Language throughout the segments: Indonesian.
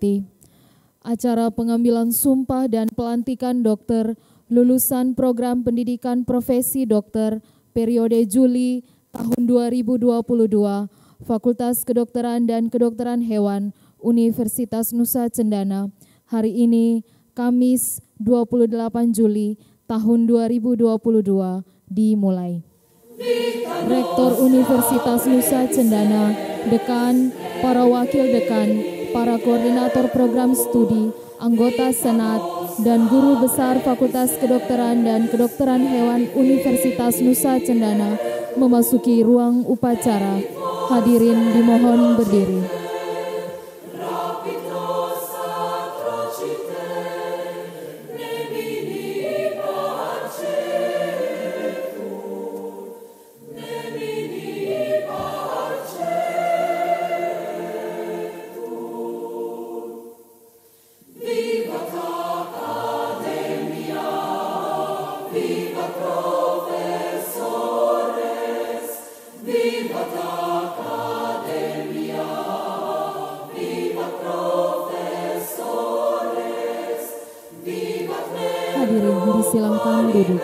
hormati, acara pengambilan sumpah dan pelantikan dokter lulusan program pendidikan profesi dokter periode Juli tahun 2022, Fakultas Kedokteran dan Kedokteran Hewan Universitas Nusa Cendana, hari ini Kamis 28 Juli tahun 2022 dimulai. Rektor Universitas Nusa Cendana, dekan, para wakil dekan, para koordinator program studi, anggota senat, dan guru besar Fakultas Kedokteran dan Kedokteran Hewan Universitas Nusa Cendana memasuki ruang upacara. Hadirin dimohon berdiri. Hadirin disilakan duduk.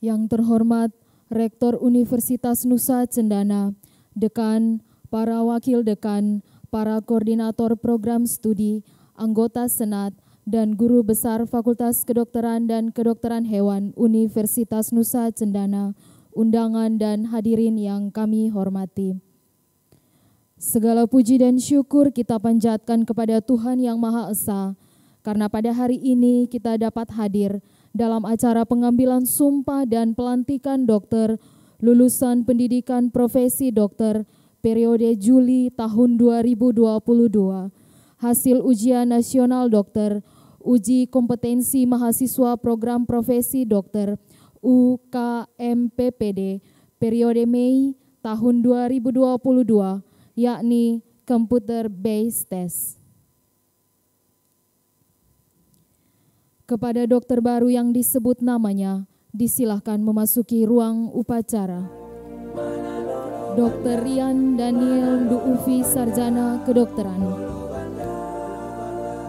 Yang terhormat Rektor Universitas Nusa Cendana, dekan, para wakil dekan, para koordinator program studi, anggota senat, dan guru besar Fakultas Kedokteran dan Kedokteran Hewan Universitas Nusa Cendana, undangan dan hadirin yang kami hormati. Segala puji dan syukur kita panjatkan kepada Tuhan Yang Maha Esa, karena pada hari ini kita dapat hadir dalam acara pengambilan sumpah dan pelantikan dokter lulusan pendidikan profesi dokter periode Juli tahun 2022. Hasil ujian nasional dokter, uji kompetensi mahasiswa program profesi dokter UKMPPD periode Mei tahun 2022, yakni Computer Based Test. Kepada dokter baru yang disebut namanya, disilahkan memasuki ruang upacara. Dr. Rian Daniel Nduufi, Sarjana Kedokteran.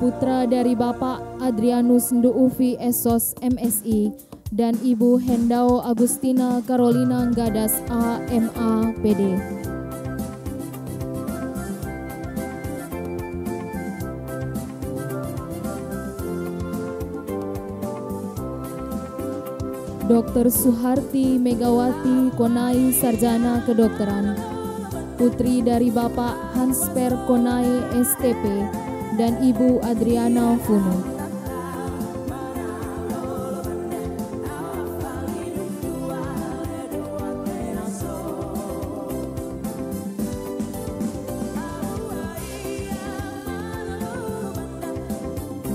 Putra dari Bapak Adrianus Nduufi SOS MSI dan Ibu Hendao Agustina Carolina Gadas AMA PD. Dr. Suharti Megawati Konai, Sarjana Kedokteran, putri dari Bapak Hansper Konai STP dan Ibu Adriana Funo.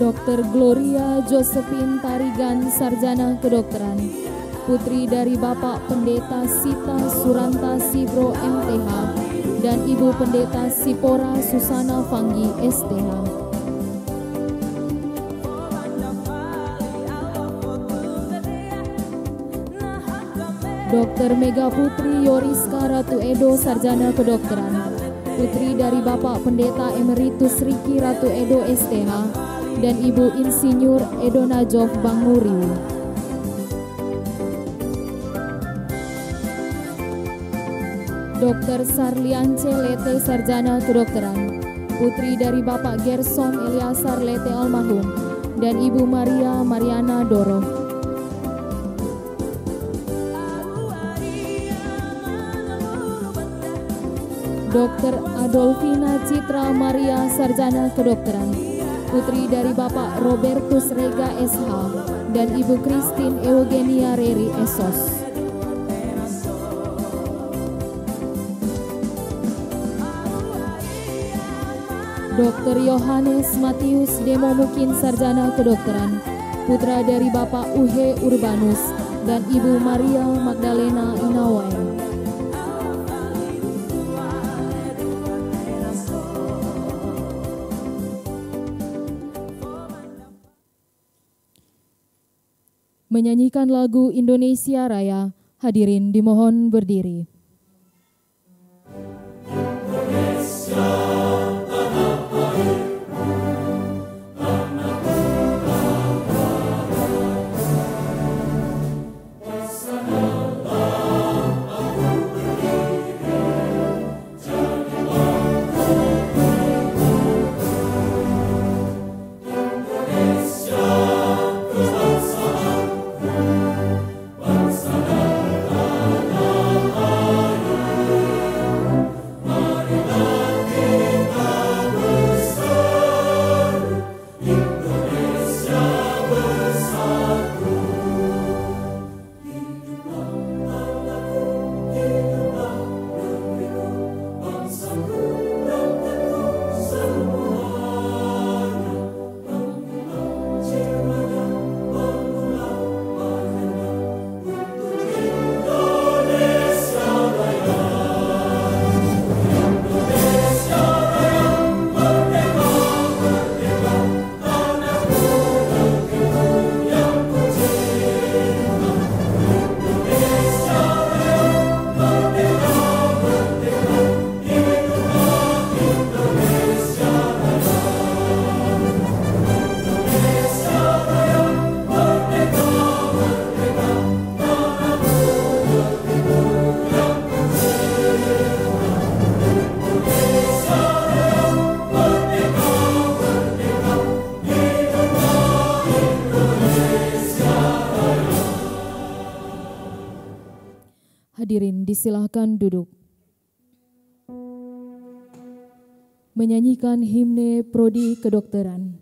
Dr. Gloria Josephine Tarigan, Sarjana Kedokteran, putri dari Bapak Pendeta Sita Suranta Sibro MTH dan Ibu Pendeta Sipora Susana Fanggi STH. Dr. Mega Putri Yoriska Ratu Edo, Sarjana Kedokteran, putri dari Bapak Pendeta Emeritus Riki Ratu Edo STH dan Ibu Insinyur Edo Najov Banguriu. Dr. Sarliance Lete, Sarjana Kedokteran, putri dari Bapak Gerson Eliasar Lete almarhum dan Ibu Maria Mariana Doro. Dr. Adolfina Citra Maria, Sarjana Kedokteran, putri dari Bapak Robertus Rega SH dan Ibu Christine Eugenia Reri SOS. Dr. Yohanes Matius Demo Mukin, Sarjana Kedokteran, putra dari Bapak Uhe Urbanus dan Ibu Maria Magdalena Inawai. Menyanyikan lagu Indonesia Raya, hadirin dimohon berdiri. Indonesia, tanah Hadirin disilahkan duduk. Menyanyikan himne Prodi Kedokteran.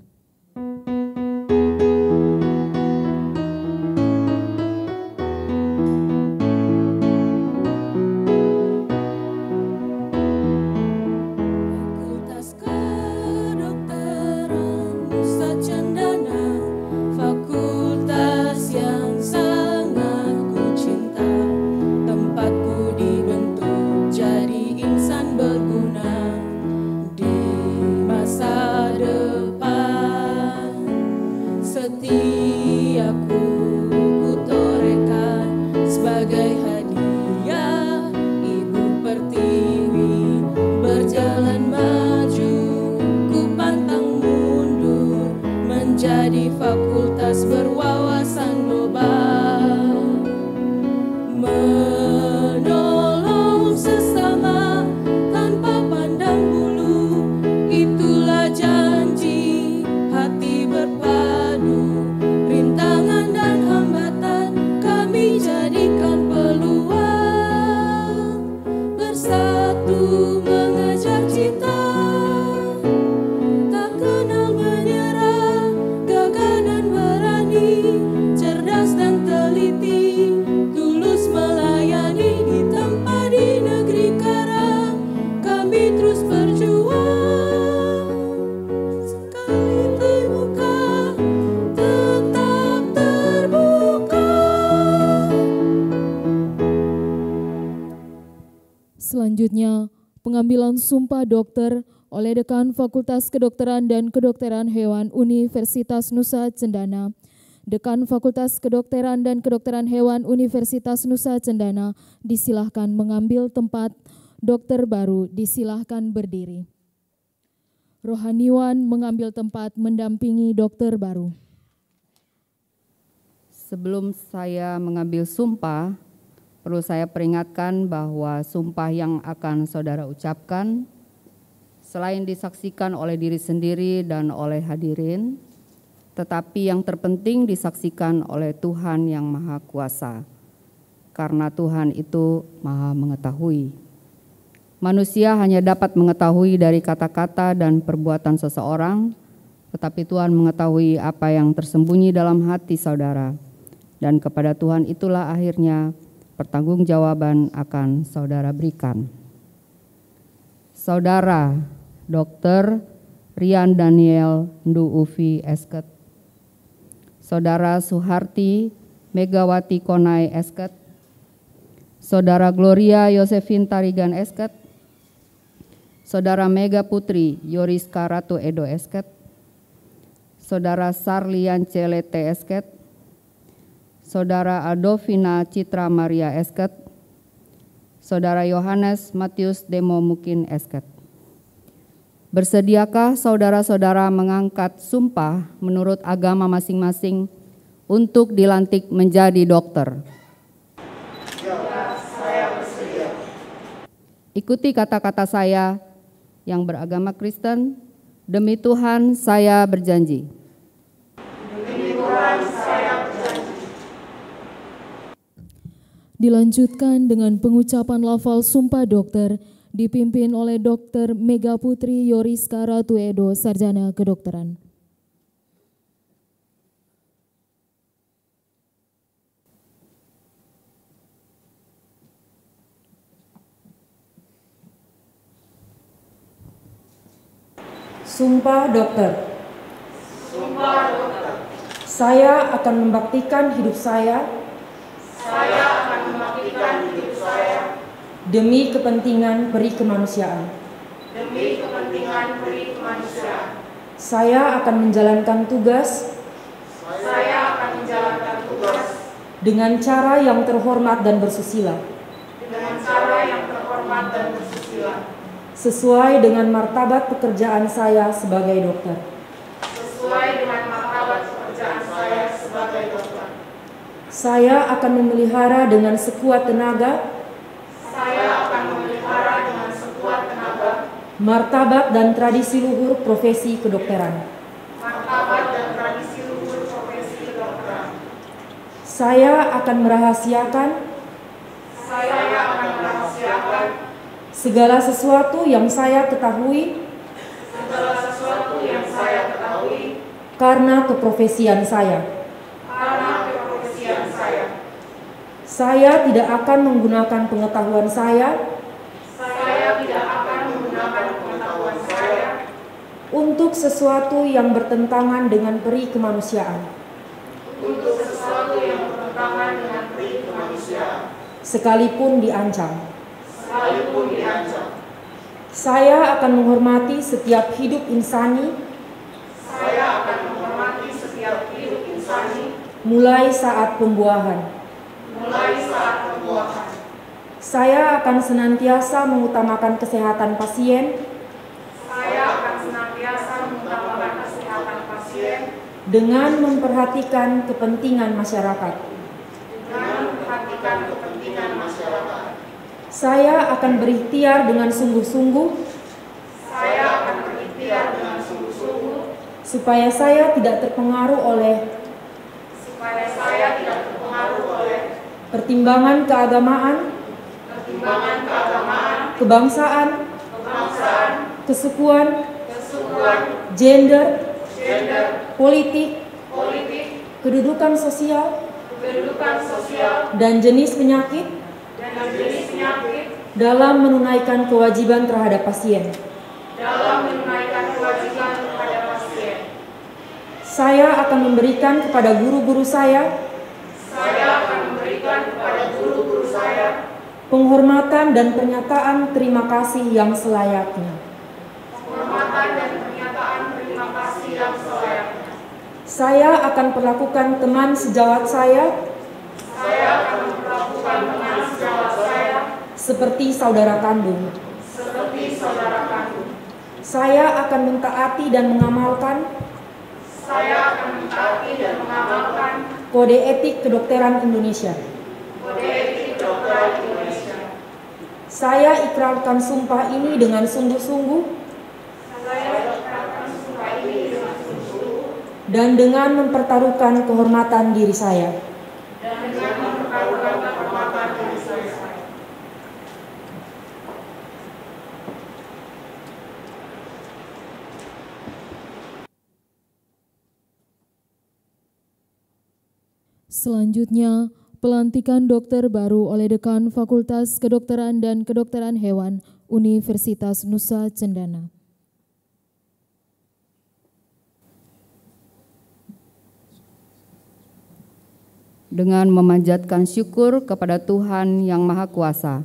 Selanjutnya, pengambilan sumpah dokter oleh Dekan Fakultas Kedokteran dan Kedokteran Hewan Universitas Nusa Cendana. Dekan Fakultas Kedokteran dan Kedokteran Hewan Universitas Nusa Cendana disilahkan mengambil tempat. Dokter baru disilahkan berdiri. Rohaniwan mengambil tempat mendampingi dokter baru. Sebelum saya mengambil sumpah, perlu saya peringatkan bahwa sumpah yang akan saudara ucapkan, selain disaksikan oleh diri sendiri dan oleh hadirin, tetapi yang terpenting disaksikan oleh Tuhan yang Maha Kuasa, karena Tuhan itu Maha Mengetahui. Manusia hanya dapat mengetahui dari kata-kata dan perbuatan seseorang, tetapi Tuhan mengetahui apa yang tersembunyi dalam hati saudara, dan kepada Tuhan itulah akhirnya pertanggungjawaban akan saudara berikan. Saudara Dr. Rian Daniel Ndu Ufi Esket, Saudara Suharti Megawati Konai Esket, Saudara Gloria Yosefin Tarigan Esket, Saudara Mega Putri Yoriska Ratu Edo Esket, Saudara Sarlian Celete Esket, Saudara Adovina Citra Maria Esket, Saudara Yohanes Matius Demo Mukin Esket. Bersediakah saudara-saudara mengangkat sumpah menurut agama masing-masing untuk dilantik menjadi dokter? Ya, saya bersedia. Ikuti kata-kata saya yang beragama Kristen. Demi Tuhan saya berjanji. Demi Tuhan saya berjanji. Dilanjutkan dengan pengucapan lafal sumpah dokter dipimpin oleh Dr. Mega Putri Yoriska Ratu Edo, Sarjana Kedokteran. Sumpah dokter. Sumpah dokter. Saya akan membaktikan hidup saya. Saya akan membaktikan hidup saya Demi kepentingan peri kemanusiaan. demi kepentingan peri kemanusiaan. Saya akan menjalankan tugas. Saya akan menjalankan tugas Dengan cara yang terhormat dan bersusila. dengan cara yang terhormat dan bersusila. Sesuai dengan martabat pekerjaan saya sebagai dokter. Sesuai dengan martabat pekerjaan saya sebagai dokter. Saya akan memelihara dengan sekuat tenaga. Saya akan memelihara dengan sekuat tenaga Martabat dan tradisi luhur profesi kedokteran. martabat dan tradisi luhur profesi kedokteran. Saya akan merahasiakan Saya akan segala sesuatu yang saya ketahui karena keprofesian saya. Saya tidak akan menggunakan pengetahuan saya untuk sesuatu yang bertentangan dengan peri kemanusiaan. Sekalipun diancam. Saya akan menghormati setiap hidup insani. Mulai saat pembuahan. Saya akan senantiasa mengutamakan kesehatan pasien. Dengan memperhatikan kepentingan masyarakat. Saya akan berikhtiar dengan sungguh-sungguh. Supaya saya tidak terpengaruh oleh pertimbangan keagamaan, kebangsaan, kesukuan, gender, politik, kedudukan sosial, dan jenis penyakit dalam menunaikan kewajiban terhadap pasien. Saya akan memberikan kepada guru-guru saya penghormatan dan pernyataan terima kasih yang selayaknya. Saya akan perlakukan teman sejawat saya seperti saudara kandung. Saya akan mentaati dan mengamalkan Kode Etik Kedokteran Indonesia. Saya ikrarkan sumpah ini dengan sungguh-sungguh dan dengan mempertaruhkan kehormatan diri saya. Selanjutnya, pelantikan dokter baru oleh Dekan Fakultas Kedokteran dan Kedokteran Hewan Universitas Nusa Cendana. Dengan memanjatkan syukur kepada Tuhan Yang Maha Kuasa,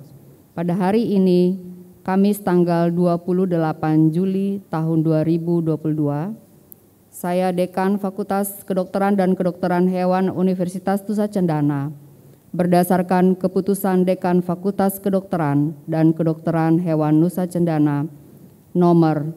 pada hari ini, Kamis tanggal 28 Juli tahun 2022, saya Dekan Fakultas Kedokteran dan Kedokteran Hewan Universitas Nusa Cendana, berdasarkan keputusan Dekan Fakultas Kedokteran dan Kedokteran Hewan Nusa Cendana nomor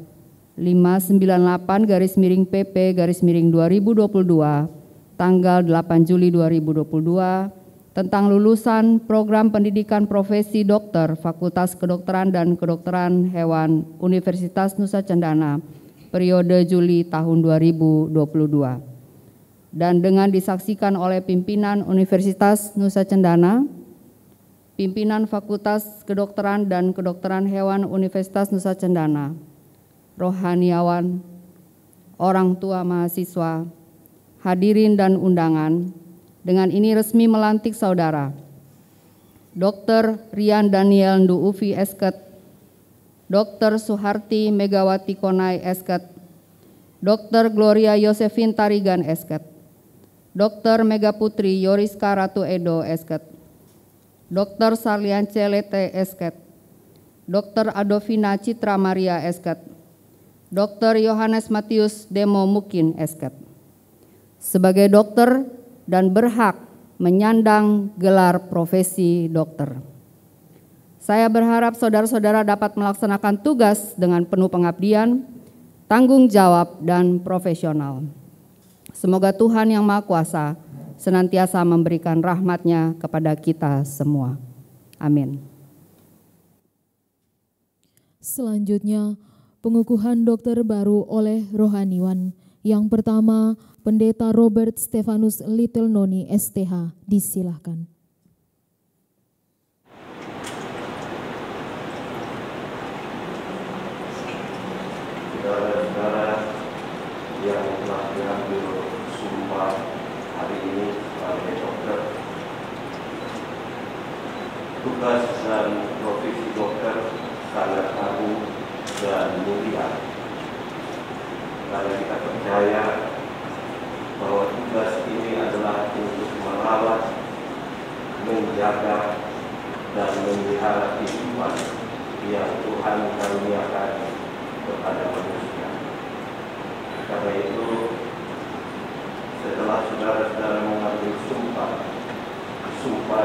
598/PP/2022 tanggal 8 Juli 2022 tentang lulusan program pendidikan profesi dokter Fakultas Kedokteran dan Kedokteran Hewan Universitas Nusa Cendana periode Juli tahun 2022, dan dengan disaksikan oleh pimpinan Universitas Nusa Cendana, pimpinan Fakultas Kedokteran dan Kedokteran Hewan Universitas Nusa Cendana, rohaniawan, orang tua mahasiswa, hadirin dan undangan, dengan ini resmi melantik saudara Dr. Rian Daniel Ndu Ufi Esket, Dr. Suharti Megawati Konai Esket, Dr. Gloria Yosefin Tarigan Esket, Dr. Megaputri Yoriska Ratu Edo Esket, Dr. Sarliance Lete Esket, Dr. Adovina Citra Maria Esket, Dr. Yohanes Matius Demo Mukin Esket, sebagai dokter dan berhak menyandang gelar profesi dokter. Saya berharap saudara-saudara dapat melaksanakan tugas dengan penuh pengabdian, tanggung jawab, dan profesional. Semoga Tuhan Yang Maha Kuasa senantiasa memberikan rahmat-Nya kepada kita semua. Amin. Selanjutnya, pengukuhan dokter baru oleh rohaniwan. Yang pertama, Pendeta Robert Stefanus Little Noni STH, disilahkan. tugas dan profesi dokter sangat agung dan mulia. Karena kita percaya bahwa tugas ini adalah untuk merawat, menjaga, dan memelihara kehidupan yang Tuhan karuniakan kepada manusia. Karena itu, setelah saudara-saudara mengambil sumpah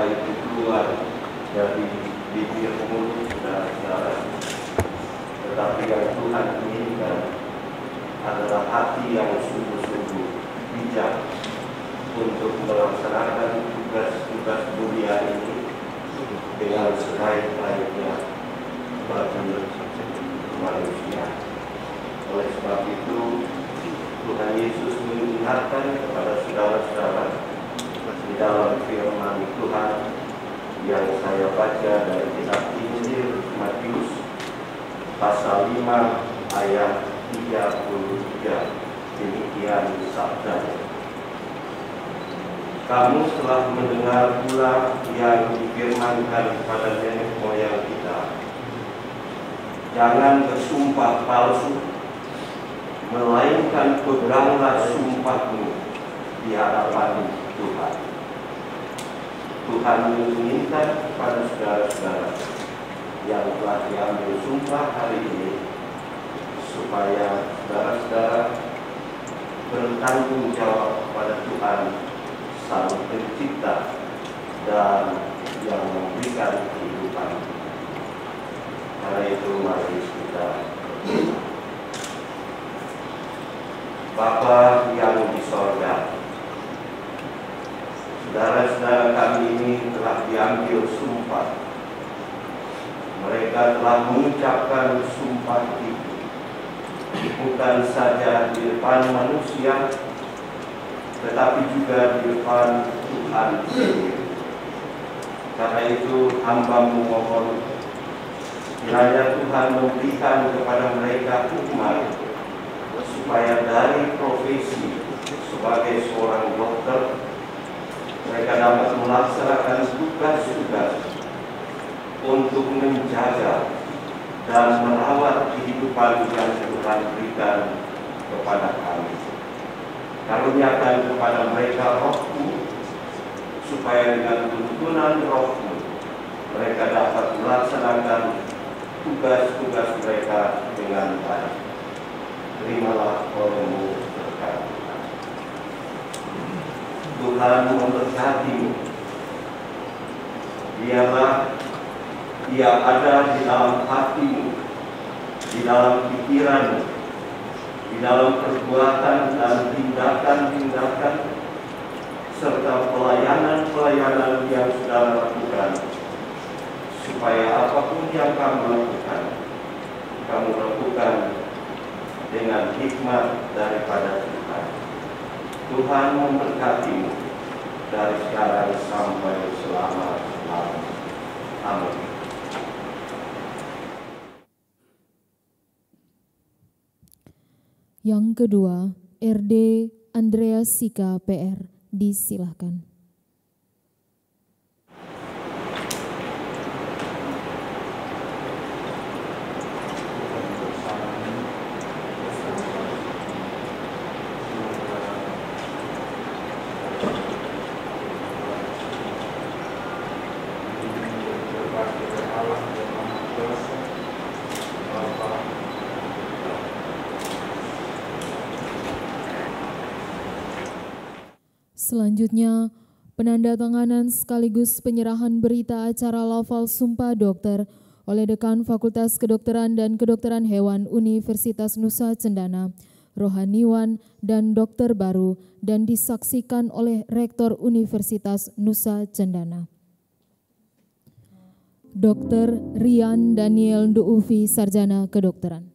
itu keluar dari bibir mulut saudara-saudara, tetapi yang Tuhan inginkan adalah hati yang sungguh-sungguh bijak untuk melaksanakan tugas-tugas mulia ini dengan sebaik-baiknya bagi manusia. Oleh sebab itu, Tuhan Yesus mengingatkan kepada saudara-saudara di dalam firman Tuhan yang saya baca dari kitab Injil Matius pasal 5 ayat 33. Demikian sabdanya. Kamu telah mendengar pula yang difirmankan kepada nenek moyang kita, jangan bersumpah palsu, melainkan peganglah sumpahmu di hadapan Tuhan. Tuhan menginginkan kepada saudara-saudara yang telah diambil sumpah hari ini, supaya saudara-saudara bertanggung jawab kepada Tuhan Sang Pencipta dan yang memberikan kehidupan. Karena itu mari kita berdoa. Bapa yang di sorga, saudara-saudara kami ini telah diambil sumpah. Mereka telah mengucapkan sumpah itu bukan saja di depan manusia, tetapi juga di depan Tuhan sendiri. Karena itu hamba memohon, kiranya Tuhan memberikan kepada mereka hikmat, supaya dari profesi sebagai seorang dokter, mereka dapat melaksanakan tugas-tugas untuk menjaga dan merawat kehidupan yang Tuhan berikan kepada kami. Karuniakan kepada mereka Roh-Mu, supaya dengan tuntunan Roh-Mu mereka dapat melaksanakan tugas-tugas mereka dengan baik. Terimalah oleh-Mu berkat. Tuhan memberkati-Mu. Biarlah Dia ada di dalam hatimu, di dalam pikiranmu, di dalam perbuatan dan tindakan-tindakan, serta pelayanan-pelayanan yang saudara lakukan, supaya apapun yang kamu lakukan dengan hikmat daripada Tuhan. Tuhan memberkatimu dari sekarang sampai selama-lamanya. Amin. Yang kedua, RD Andreas Sika PR, disilahkan. Selanjutnya, penandatanganan sekaligus penyerahan berita acara lafal Sumpah Dokter oleh Dekan Fakultas Kedokteran dan Kedokteran Hewan Universitas Nusa Cendana, rohaniwan dan dokter baru, dan disaksikan oleh Rektor Universitas Nusa Cendana. Dr. Rian Daniel Nduufi, Sarjana Kedokteran.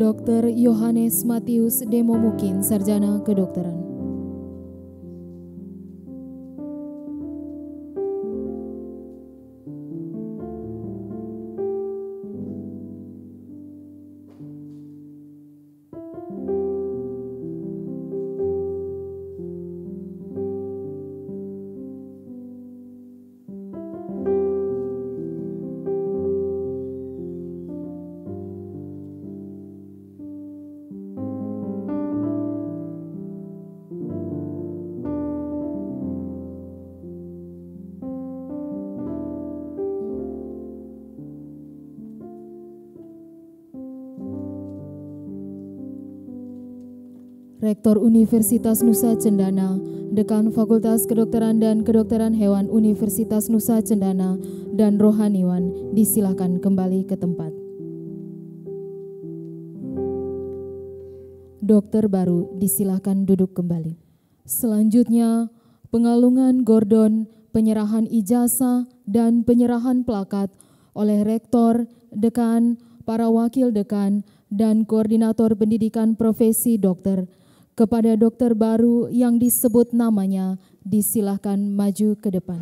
Dr. Yohanes Matius Demomukin, Sarjana Kedokteran. Rektor Universitas Nusa Cendana, Dekan Fakultas Kedokteran dan Kedokteran Hewan Universitas Nusa Cendana, dan rohaniwan disilakan kembali ke tempat. Dokter baru disilakan duduk kembali. Selanjutnya, pengalungan gordon, penyerahan ijazah, dan penyerahan plakat oleh Rektor, Dekan, para wakil dekan, dan koordinator pendidikan profesi dokter kepada dokter baru yang disebut namanya disilahkan maju ke depan.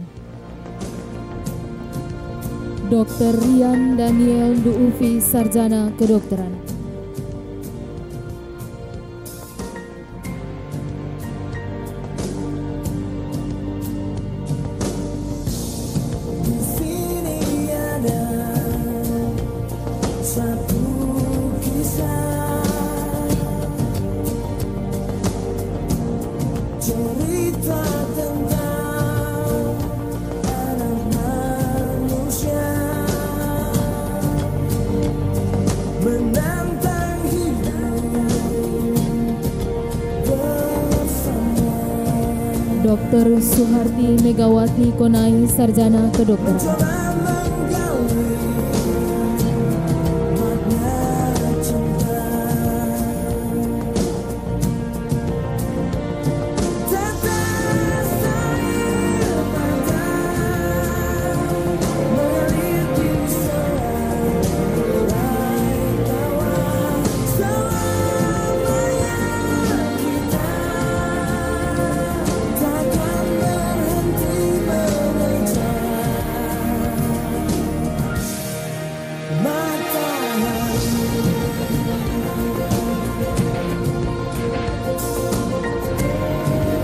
Dr. Rian Daniel Duufi, Sarjana Kedokteran. Dr. Suharti Megawati Konai, Sarjana Kedokteran.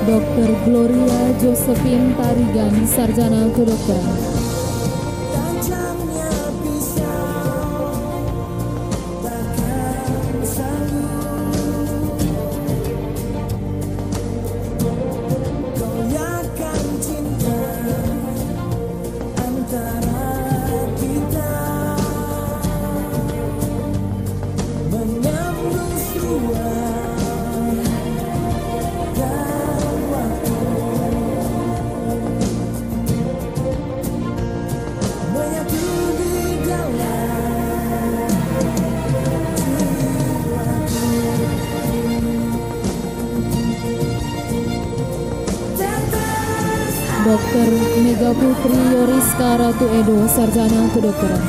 Dr. Gloria Josephine Tarigan, Sarjana Kedokteran. Dr. Mega Putri Yoriska Ratu Edo, Sarjana Kedokteran.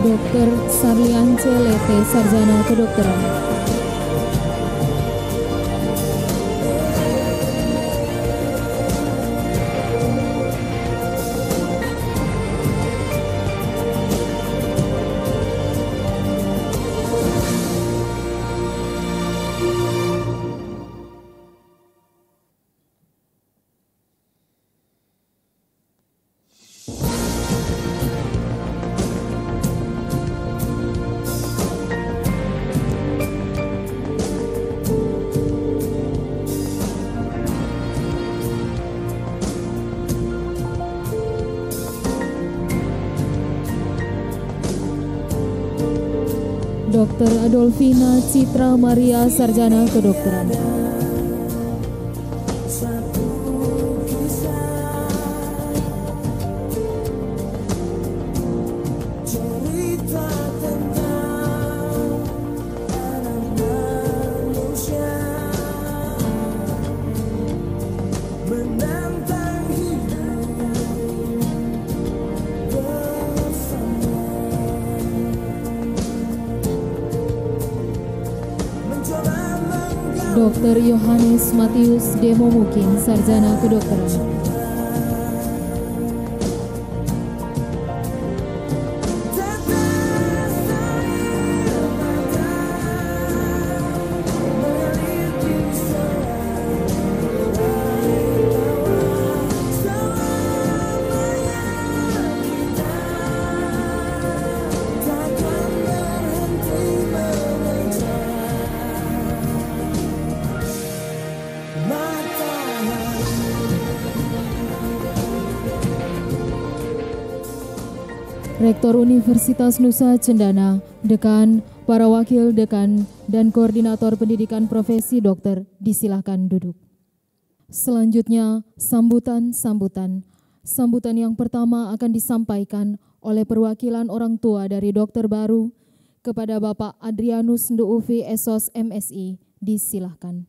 Dr. Sarliance Lete, Sarjana Kedokteran. Dr. Adolfina Citra Maria, Sarjana Kedokteran. Dr. Yohanes Matius Demo Mukin, Sarjana Kedokteran. Rektor Universitas Nusa Cendana, Dekan, para Wakil Dekan, dan Koordinator Pendidikan Profesi Dokter disilahkan duduk. Selanjutnya, sambutan yang pertama akan disampaikan oleh perwakilan orang tua dari dokter baru kepada Bapak Adrianus Nduufi Esos MSI, disilahkan.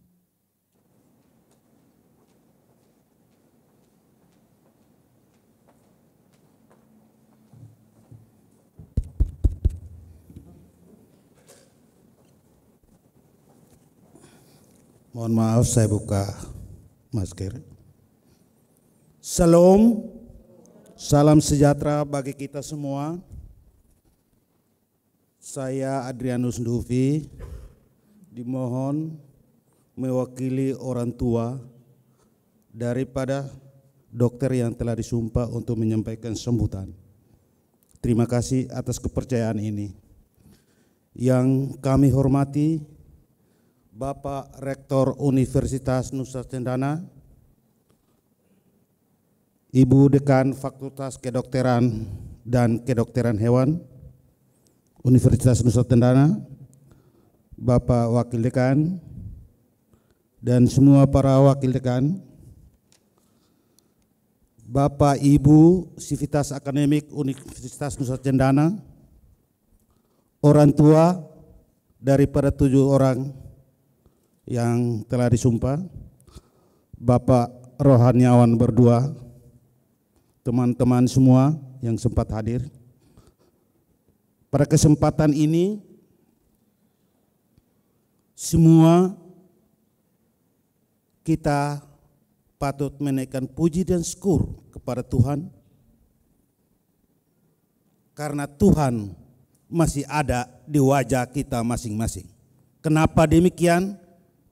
Mohon maaf, saya buka masker. Salam, salam sejahtera bagi kita semua. Saya Adrianus Nduufi dimohon mewakili orang tua daripada dokter yang telah disumpah untuk menyampaikan sambutan. Terima kasih atas kepercayaan ini. Yang kami hormati Bapak Rektor Universitas Nusa Cendana, Ibu Dekan Fakultas Kedokteran dan Kedokteran Hewan Universitas Nusa Cendana, Bapak Wakil Dekan, dan semua para Wakil Dekan, Bapak Ibu Sivitas Akademik Universitas Nusa Cendana, orang tua daripada 7 orang yang telah disumpah, Bapak Rohaniawan berdua, teman-teman semua yang sempat hadir. Pada kesempatan ini, semua kita patut menaikkan puji dan syukur kepada Tuhan, karena Tuhan masih ada di wajah kita masing-masing. Kenapa demikian?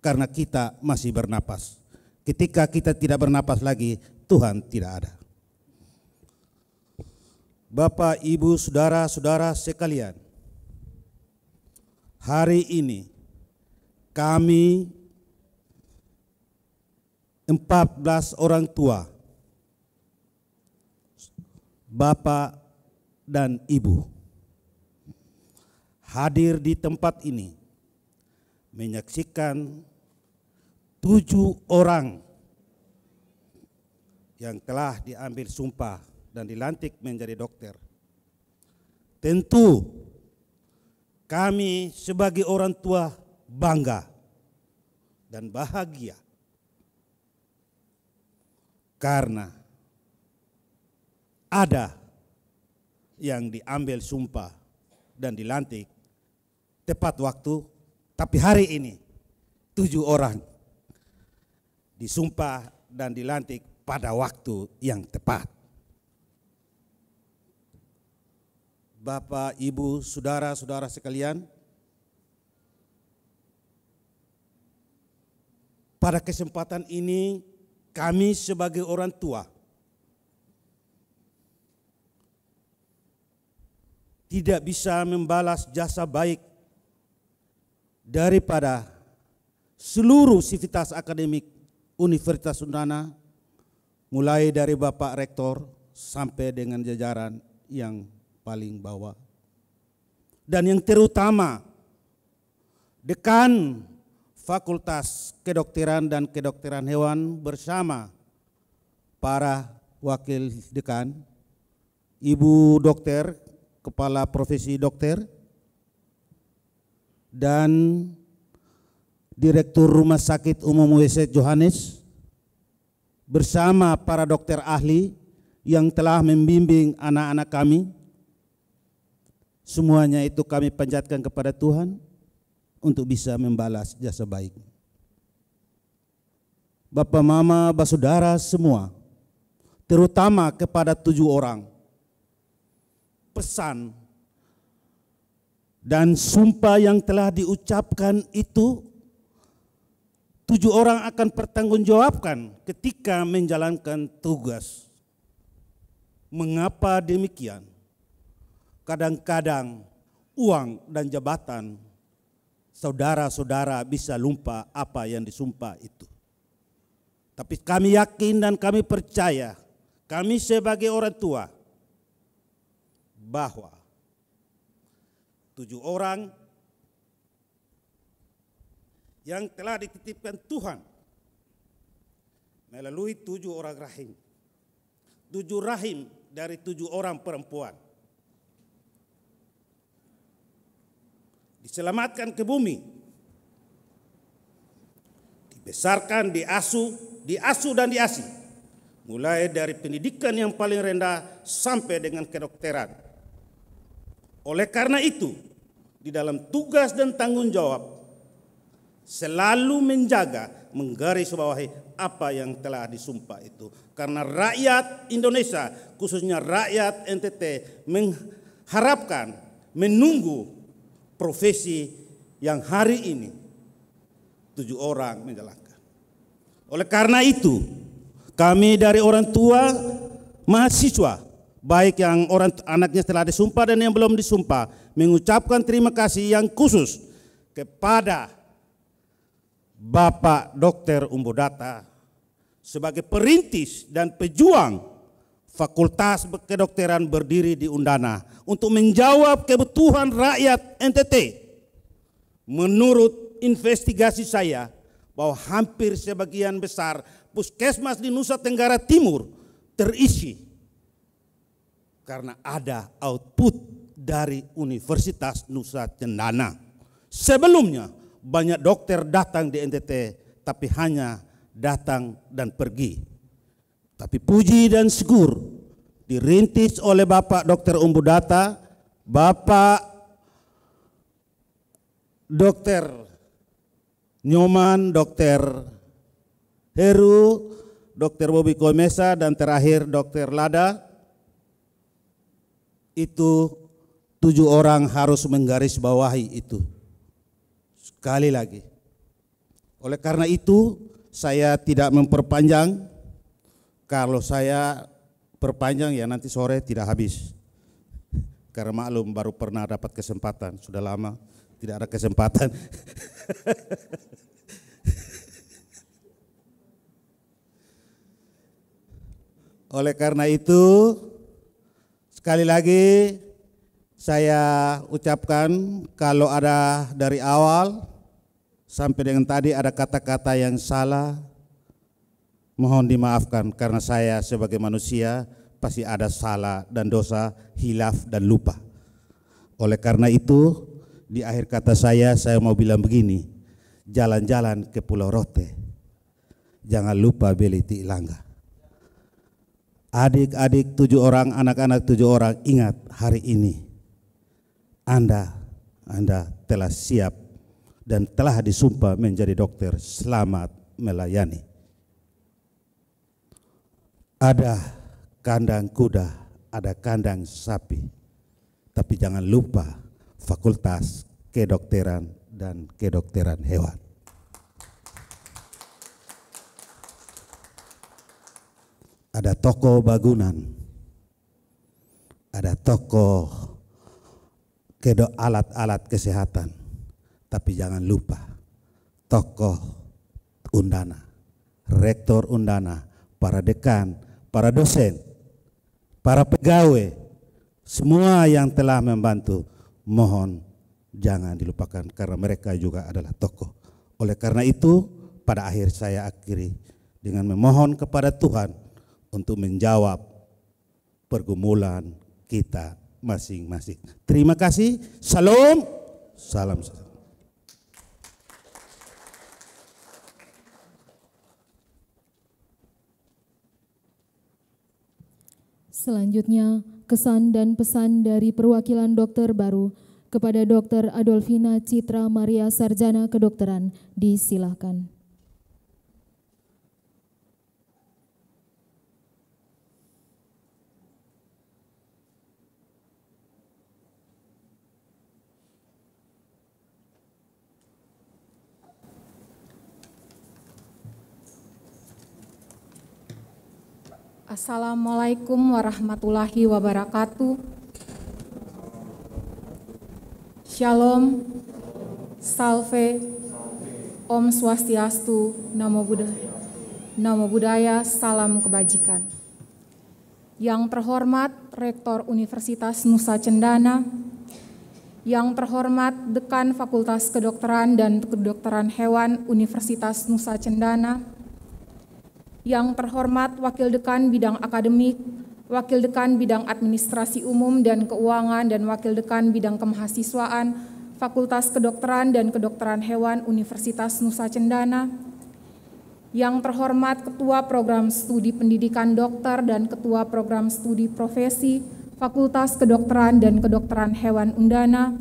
Karena kita masih bernapas. Ketika kita tidak bernapas lagi, Tuhan tidak ada. Bapak, Ibu, saudara-saudara sekalian, hari ini kami 14 orang tua, Bapak dan Ibu, hadir di tempat ini menyaksikan 7 orang yang telah diambil sumpah dan dilantik menjadi dokter. Tentu kami sebagai orang tua bangga dan bahagia karena ada yang diambil sumpah dan dilantik tepat waktu, tapi hari ini 7 orang disumpah dan dilantik pada waktu yang tepat. Bapak, Ibu, saudara-saudara sekalian, pada kesempatan ini kami sebagai orang tua tidak bisa membalas jasa baik daripada seluruh sivitas akademik Universitas Cendana, mulai dari Bapak Rektor sampai dengan jajaran yang paling bawah. Dan yang terutama, Dekan Fakultas Kedokteran dan Kedokteran Hewan bersama para Wakil Dekan, Ibu Dokter, Kepala Profesi Dokter, dan Direktur Rumah Sakit Umum WC Johannes bersama para dokter ahli yang telah membimbing anak-anak kami. Semuanya itu kami panjatkan kepada Tuhan untuk bisa membalas jasa baik. Bapak, Mama, Saudara semua, terutama kepada 7 orang, pesan dan sumpah yang telah diucapkan itu 7 orang akan pertanggungjawabkan ketika menjalankan tugas. Mengapa demikian? Kadang-kadang uang dan jabatan saudara-saudara bisa lupa apa yang disumpah itu. Tapi kami yakin dan kami percaya, kami sebagai orang tua, bahwa 7 orang yang telah dititipkan Tuhan melalui 7 orang rahim. 7 rahim dari 7 orang perempuan diselamatkan ke bumi, dibesarkan, diasuh dan diasih, mulai dari pendidikan yang paling rendah sampai dengan kedokteran. Oleh karena itu, di dalam tugas dan tanggung jawab selalu menjaga, menggarisbawahi apa yang telah disumpah itu. Karena rakyat Indonesia, khususnya rakyat NTT, mengharapkan, menunggu profesi yang hari ini 7 orang menjalankan. Oleh karena itu, kami dari orang tua, mahasiswa, baik yang orang anaknya telah disumpah dan yang belum disumpah, mengucapkan terima kasih yang khusus kepada Bapak Dr. Umbodata sebagai perintis dan pejuang Fakultas Kedokteran berdiri di Undana untuk menjawab kebutuhan rakyat NTT. Menurut investigasi saya, bahwa hampir sebagian besar puskesmas di Nusa Tenggara Timur terisi karena ada output dari Universitas Nusa Cendana. Sebelumnya banyak dokter datang di NTT, tapi hanya datang dan pergi. Tapi puji dan syukur dirintis oleh Bapak Dr. Umbodata, Bapak Dr. Nyoman, Dr. Heru, Dr. Bobby Koimesa, dan terakhir Dr. Lada. Itu 7 orang harus menggarisbawahi itu. Sekali lagi. Oleh karena itu, saya tidak memperpanjang. Kalau saya perpanjang ya nanti sore tidak habis. Karena maklum baru pernah dapat kesempatan, sudah lama tidak ada kesempatan. Oleh karena itu, sekali lagi saya ucapkan kalau ada dari awal sampai dengan tadi ada kata-kata yang salah, mohon dimaafkan karena saya sebagai manusia pasti ada salah dan dosa, hilaf dan lupa. Oleh karena itu, di akhir kata saya mau bilang begini, jalan-jalan ke Pulau Rote, jangan lupa beli Tilangga. Adik-adik 7 orang, anak-anak 7 orang, ingat hari ini Anda telah siap dan telah disumpah menjadi dokter. Selamat melayani. Ada kandang kuda, ada kandang sapi, tapi jangan lupa Fakultas Kedokteran dan Kedokteran Hewan. Ada toko bangunan, ada toko alat-alat kesehatan, tapi jangan lupa toko Undana, rektor Undana, para dekan, para dosen, para pegawai, semua yang telah membantu, mohon jangan dilupakan karena mereka juga adalah tokoh. Oleh karena itu, pada akhir saya akhiri dengan memohon kepada Tuhan untuk menjawab pergumulan kita masing-masing. Terima kasih. Salam. Salam. Selanjutnya, kesan dan pesan dari perwakilan dokter baru kepada Dr. Adolfina Citra Maria Sarjana Kedokteran, disilahkan. Assalamualaikum warahmatullahi wabarakatuh. Shalom, Salve, Om Swastiastu, Namo Buddhaya, salam kebajikan. Yang terhormat Rektor Universitas Nusa Cendana, yang terhormat Dekan Fakultas Kedokteran dan Kedokteran Hewan Universitas Nusa Cendana, yang terhormat Wakil Dekan Bidang Akademik, Wakil Dekan Bidang Administrasi Umum dan Keuangan, dan Wakil Dekan Bidang Kemahasiswaan Fakultas Kedokteran dan Kedokteran Hewan Universitas Nusa Cendana, yang terhormat Ketua Program Studi Pendidikan Dokter dan Ketua Program Studi Profesi Fakultas Kedokteran dan Kedokteran Hewan Undana,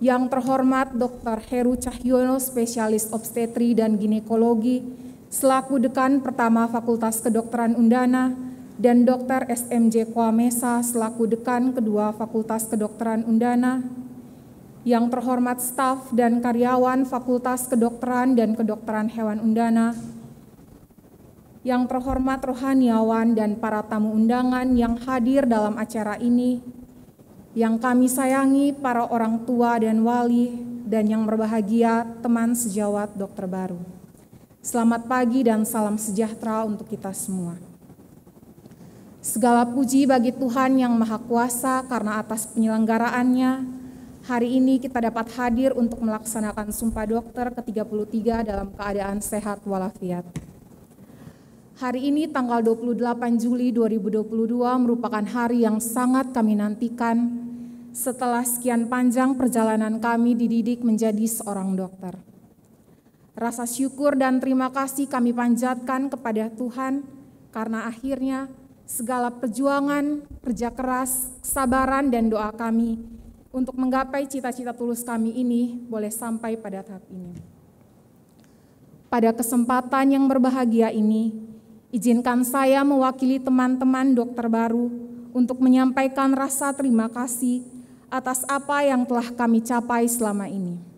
yang terhormat Dr. Heru Cahyono, Spesialis Obstetri dan Ginekologi, selaku Dekan Pertama Fakultas Kedokteran Undana, dan Dr. SMJ Kwamesa, selaku Dekan Kedua Fakultas Kedokteran Undana, yang terhormat staf dan karyawan Fakultas Kedokteran dan Kedokteran Hewan Undana, yang terhormat rohaniawan dan para tamu undangan yang hadir dalam acara ini, yang kami sayangi para orang tua dan wali, dan yang berbahagia teman sejawat dokter baru. Selamat pagi dan salam sejahtera untuk kita semua. Segala puji bagi Tuhan yang Maha Kuasa karena atas penyelenggaraannya, hari ini kita dapat hadir untuk melaksanakan Sumpah Dokter ke-33 dalam keadaan sehat walafiat. Hari ini tanggal 28 Juli 2022 merupakan hari yang sangat kami nantikan setelah sekian panjang perjalanan kami dididik menjadi seorang dokter. Rasa syukur dan terima kasih kami panjatkan kepada Tuhan karena akhirnya segala perjuangan, kerja keras, kesabaran dan doa kami untuk menggapai cita-cita tulus kami ini boleh sampai pada tahap ini. Pada kesempatan yang berbahagia ini, izinkan saya mewakili teman-teman dokter baru untuk menyampaikan rasa terima kasih atas apa yang telah kami capai selama ini.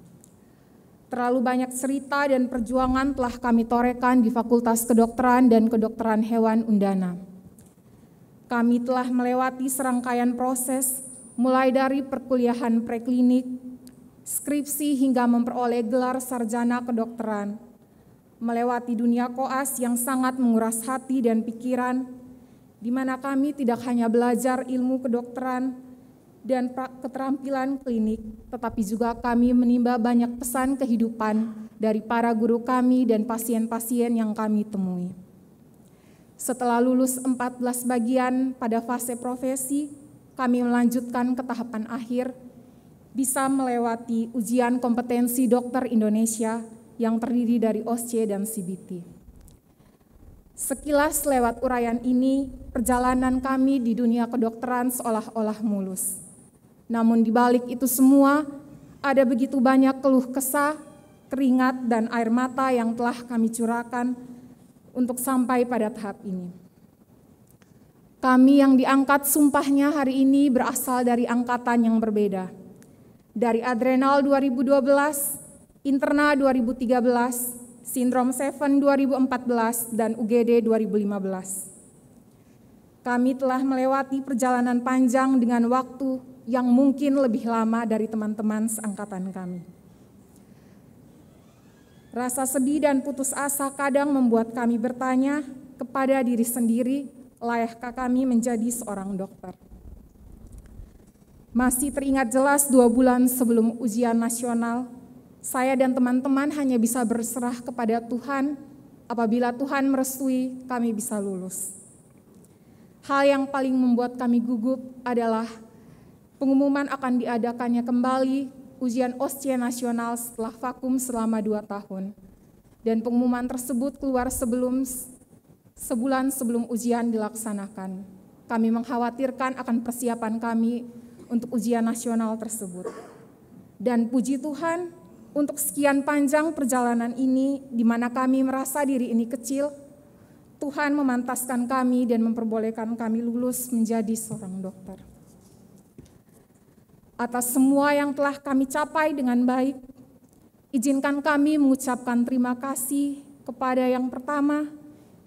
Terlalu banyak cerita dan perjuangan telah kami torehkan di Fakultas Kedokteran dan Kedokteran Hewan Undana. Kami telah melewati serangkaian proses, mulai dari perkuliahan preklinik, skripsi hingga memperoleh gelar sarjana kedokteran, melewati dunia koas yang sangat menguras hati dan pikiran, di mana kami tidak hanya belajar ilmu kedokteran dan keterampilan klinik, tetapi juga kami menimba banyak pesan kehidupan dari para guru kami dan pasien-pasien yang kami temui. Setelah lulus 14 bagian pada fase profesi, kami melanjutkan ke tahapan akhir, bisa melewati ujian kompetensi dokter Indonesia yang terdiri dari OSCE dan CBT. Sekilas lewat uraian ini, perjalanan kami di dunia kedokteran seolah-olah mulus. Namun di balik itu semua, ada begitu banyak keluh kesah, keringat, dan air mata yang telah kami curahkan untuk sampai pada tahap ini. Kami yang diangkat sumpahnya hari ini berasal dari angkatan yang berbeda. Dari Adrenal 2012, Interna 2013, Sindrom 7 2014, dan UGD 2015. Kami telah melewati perjalanan panjang dengan waktu yang mungkin lebih lama dari teman-teman seangkatan kami. Rasa sedih dan putus asa kadang membuat kami bertanya kepada diri sendiri, layakkah kami menjadi seorang dokter? Masih teringat jelas 2 bulan sebelum ujian nasional, saya dan teman-teman hanya bisa berserah kepada Tuhan. Apabila Tuhan merestui, kami bisa lulus. Hal yang paling membuat kami gugup adalah pengumuman akan diadakannya kembali ujian OSCE nasional setelah vakum selama 2 tahun. Dan pengumuman tersebut keluar sebulan sebelum ujian dilaksanakan. Kami mengkhawatirkan akan persiapan kami untuk ujian nasional tersebut. Dan puji Tuhan, untuk sekian panjang perjalanan ini, di mana kami merasa diri ini kecil, Tuhan memantaskan kami dan memperbolehkan kami lulus menjadi seorang dokter. Atas semua yang telah kami capai dengan baik, izinkan kami mengucapkan terima kasih kepada yang pertama,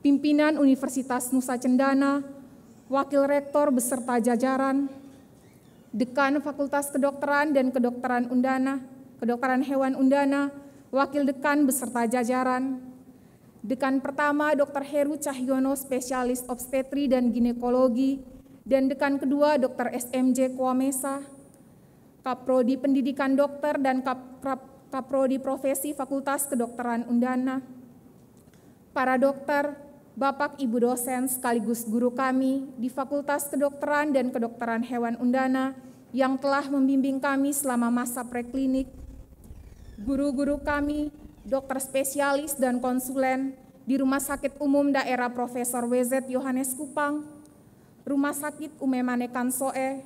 pimpinan Universitas Nusa Cendana, Wakil Rektor beserta jajaran, Dekan Fakultas Kedokteran dan Kedokteran Hewan Undana, Wakil Dekan beserta jajaran, Dekan pertama Dr. Heru Cahyono, spesialis obstetri dan ginekologi, dan Dekan kedua Dr. SMJ Kwamesa, Kaprodi Pendidikan Dokter dan Kaprodi Profesi Fakultas Kedokteran Undana, para dokter, Bapak Ibu dosen sekaligus guru kami di Fakultas Kedokteran dan Kedokteran Hewan Undana yang telah membimbing kami selama masa preklinik, guru-guru kami, dokter spesialis dan konsulen di Rumah Sakit Umum Daerah Profesor WZ Yohanes Kupang, Rumah Sakit Ume Manekan Soe,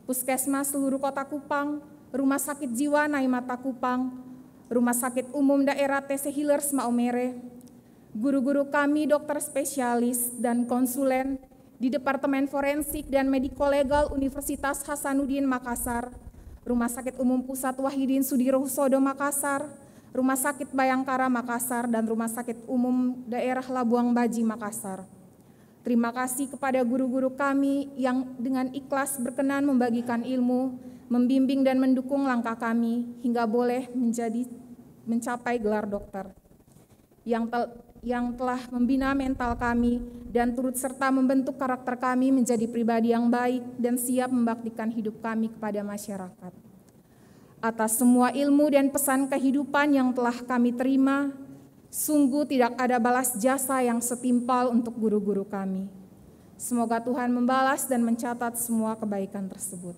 Puskesmas seluruh Kota Kupang, Rumah Sakit Jiwa Naimata Kupang, Rumah Sakit Umum Daerah TC Healers Maumere, guru-guru kami dokter spesialis dan konsulen di Departemen Forensik dan Mediko Legal Universitas Hasanuddin Makassar, Rumah Sakit Umum Pusat Wahidin Sudirohusodo Makassar, Rumah Sakit Bayangkara Makassar, dan Rumah Sakit Umum Daerah Labuang Baji Makassar. Terima kasih kepada guru-guru kami yang dengan ikhlas berkenan membagikan ilmu, membimbing dan mendukung langkah kami hingga boleh mencapai gelar dokter. Yang telah membina mental kami dan turut serta membentuk karakter kami menjadi pribadi yang baik dan siap membaktikan hidup kami kepada masyarakat. Atas semua ilmu dan pesan kehidupan yang telah kami terima, sungguh tidak ada balas jasa yang setimpal untuk guru-guru kami. Semoga Tuhan membalas dan mencatat semua kebaikan tersebut.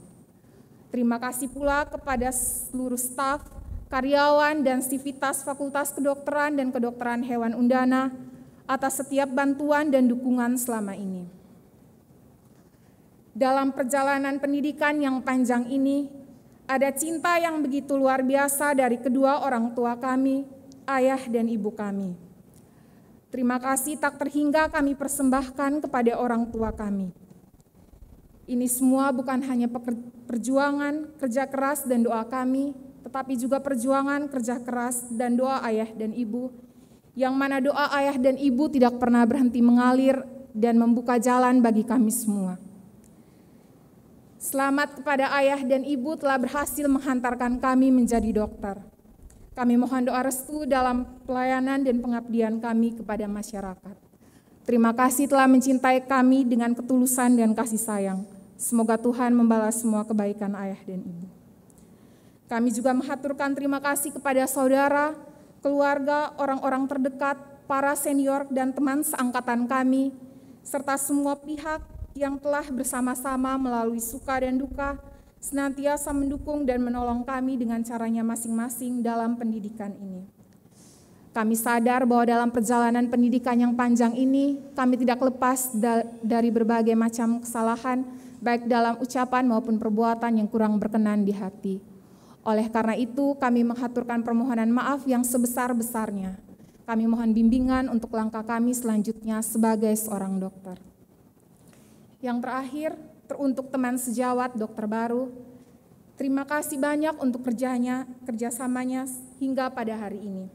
Terima kasih pula kepada seluruh staf, karyawan, dan sivitas Fakultas Kedokteran dan Kedokteran Hewan Undana atas setiap bantuan dan dukungan selama ini. Dalam perjalanan pendidikan yang panjang ini, ada cinta yang begitu luar biasa dari kedua orang tua kami, ayah dan ibu kami. Terima kasih tak terhingga kami persembahkan kepada orang tua kami. Ini semua bukan hanya perjuangan, kerja keras, dan doa kami, tetapi juga perjuangan, kerja keras, dan doa ayah dan ibu, yang mana doa ayah dan ibu tidak pernah berhenti mengalir dan membuka jalan bagi kami semua. Selamat kepada ayah dan ibu telah berhasil menghantarkan kami menjadi dokter. Kami mohon doa restu dalam pelayanan dan pengabdian kami kepada masyarakat. Terima kasih telah mencintai kami dengan ketulusan dan kasih sayang. Semoga Tuhan membalas semua kebaikan ayah dan ibu. Kami juga mengaturkan terima kasih kepada saudara, keluarga, orang-orang terdekat, para senior dan teman seangkatan kami, serta semua pihak yang telah bersama-sama melalui suka dan duka, senantiasa mendukung dan menolong kami dengan caranya masing-masing dalam pendidikan ini. Kami sadar bahwa dalam perjalanan pendidikan yang panjang ini, kami tidak lepas dari berbagai macam kesalahan, baik dalam ucapan maupun perbuatan yang kurang berkenan di hati. Oleh karena itu, kami mengaturkan permohonan maaf yang sebesar-besarnya. Kami mohon bimbingan untuk langkah kami selanjutnya sebagai seorang dokter. Yang terakhir, teruntuk teman sejawat dokter baru, terima kasih banyak untuk kerjasamanya hingga pada hari ini.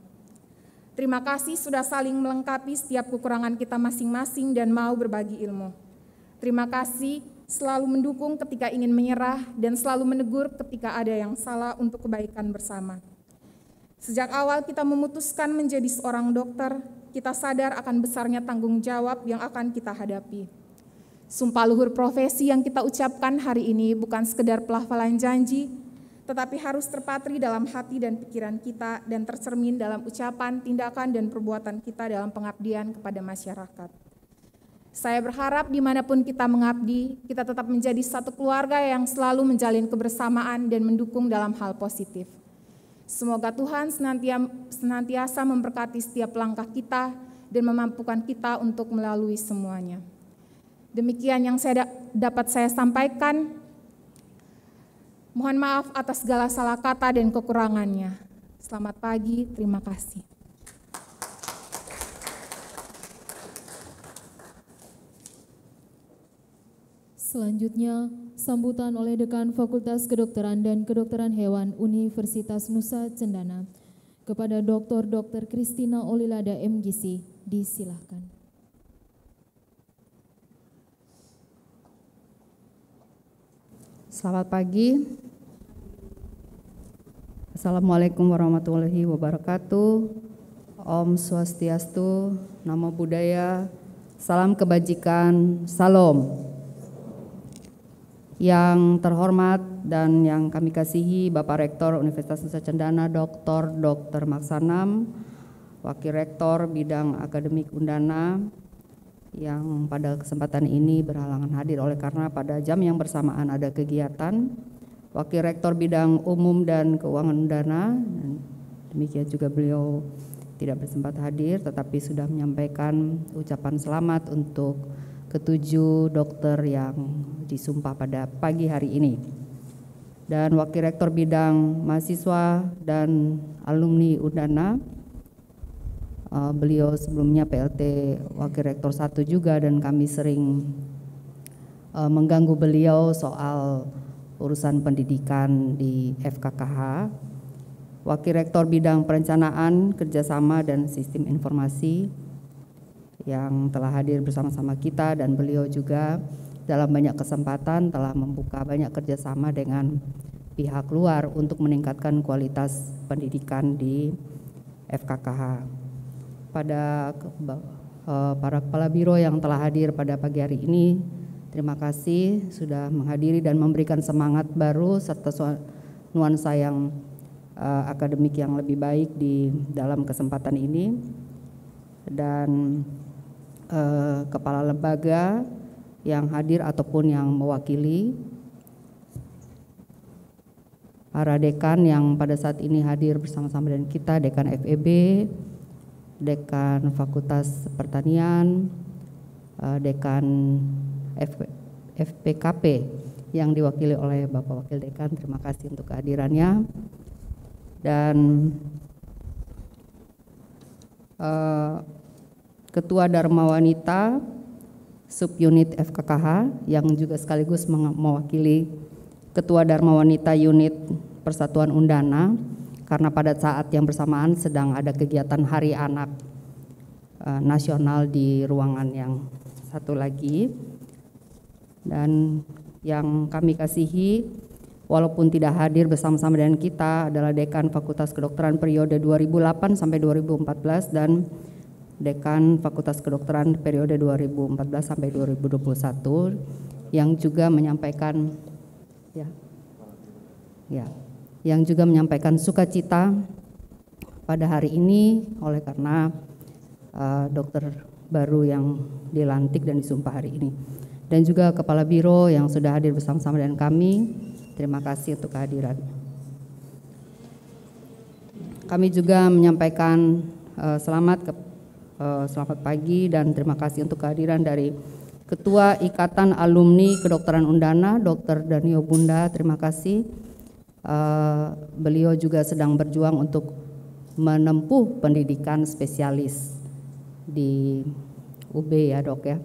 Terima kasih sudah saling melengkapi setiap kekurangan kita masing-masing dan mau berbagi ilmu. Terima kasih selalu mendukung ketika ingin menyerah dan selalu menegur ketika ada yang salah untuk kebaikan bersama. Sejak awal kita memutuskan menjadi seorang dokter, kita sadar akan besarnya tanggung jawab yang akan kita hadapi. Sumpah luhur profesi yang kita ucapkan hari ini bukan sekedar pelafalan janji, tetapi harus terpatri dalam hati dan pikiran kita dan tercermin dalam ucapan, tindakan, dan perbuatan kita dalam pengabdian kepada masyarakat. Saya berharap dimanapun kita mengabdi, kita tetap menjadi satu keluarga yang selalu menjalin kebersamaan dan mendukung dalam hal positif. Semoga Tuhan senantiasa memberkati setiap langkah kita dan memampukan kita untuk melalui semuanya. Demikian yang dapat saya sampaikan. Mohon maaf atas segala salah kata dan kekurangannya. Selamat pagi, terima kasih. Selanjutnya, sambutan oleh Dekan Fakultas Kedokteran dan Kedokteran Hewan Universitas Nusa Cendana kepada Dr. Kristina Olilada MGC, disilahkan. Selamat pagi. Assalamualaikum warahmatullahi wabarakatuh. Om Swastiastu, Namo Buddhaya, salam kebajikan, salam. Yang terhormat dan yang kami kasihi Bapak Rektor Universitas Nusa Cendana, Dr. Maksanam, Wakil Rektor Bidang Akademik Undana, yang pada kesempatan ini berhalangan hadir oleh karena pada jam yang bersamaan ada kegiatan. Wakil Rektor Bidang Umum dan Keuangan Undana, dan demikian juga beliau tidak bersempat hadir tetapi sudah menyampaikan ucapan selamat untuk ketujuh dokter yang disumpah pada pagi hari ini. Dan Wakil Rektor Bidang Mahasiswa dan Alumni Undana, beliau sebelumnya PLT Wakil Rektor 1 juga, dan kami sering mengganggu beliau soal urusan pendidikan di FKKH. Wakil Rektor Bidang Perencanaan, Kerjasama dan Sistem Informasi yang telah hadir bersama-sama kita, dan beliau juga dalam banyak kesempatan telah membuka banyak kerjasama dengan pihak luar untuk meningkatkan kualitas pendidikan di FKKH. Pada para kepala biro yang telah hadir pada pagi hari ini, terima kasih sudah menghadiri dan memberikan semangat baru serta nuansa yang akademik yang lebih baik di dalam kesempatan ini. Dan kepala lembaga yang hadir ataupun yang mewakili, para dekan yang pada saat ini hadir bersama-sama dengan kita, Dekan FEB, Dekan Fakultas Pertanian, Dekan FPKP yang diwakili oleh Bapak Wakil Dekan, terima kasih untuk kehadirannya. Dan Ketua Dharma Wanita Subunit FKKH yang juga sekaligus mewakili Ketua Dharma Wanita Unit Persatuan Undana, karena pada saat yang bersamaan sedang ada kegiatan Hari Anak Nasional di ruangan yang satu lagi. Dan yang kami kasihi, walaupun tidak hadir bersama-sama dengan kita, adalah Dekan Fakultas Kedokteran periode 2008 sampai 2014 dan Dekan Fakultas Kedokteran periode 2014 sampai 2021 yang juga menyampaikan yang juga menyampaikan sukacita pada hari ini oleh karena dokter baru yang dilantik dan disumpah hari ini. Dan juga Kepala Biro yang sudah hadir bersama-sama dengan kami, terima kasih untuk kehadiran. Kami juga menyampaikan selamat pagi dan terima kasih untuk kehadiran dari Ketua Ikatan Alumni Kedokteran Undana, Dr. Danio Bunda, terima kasih. Beliau juga sedang berjuang untuk menempuh pendidikan spesialis di UB ya dok ya.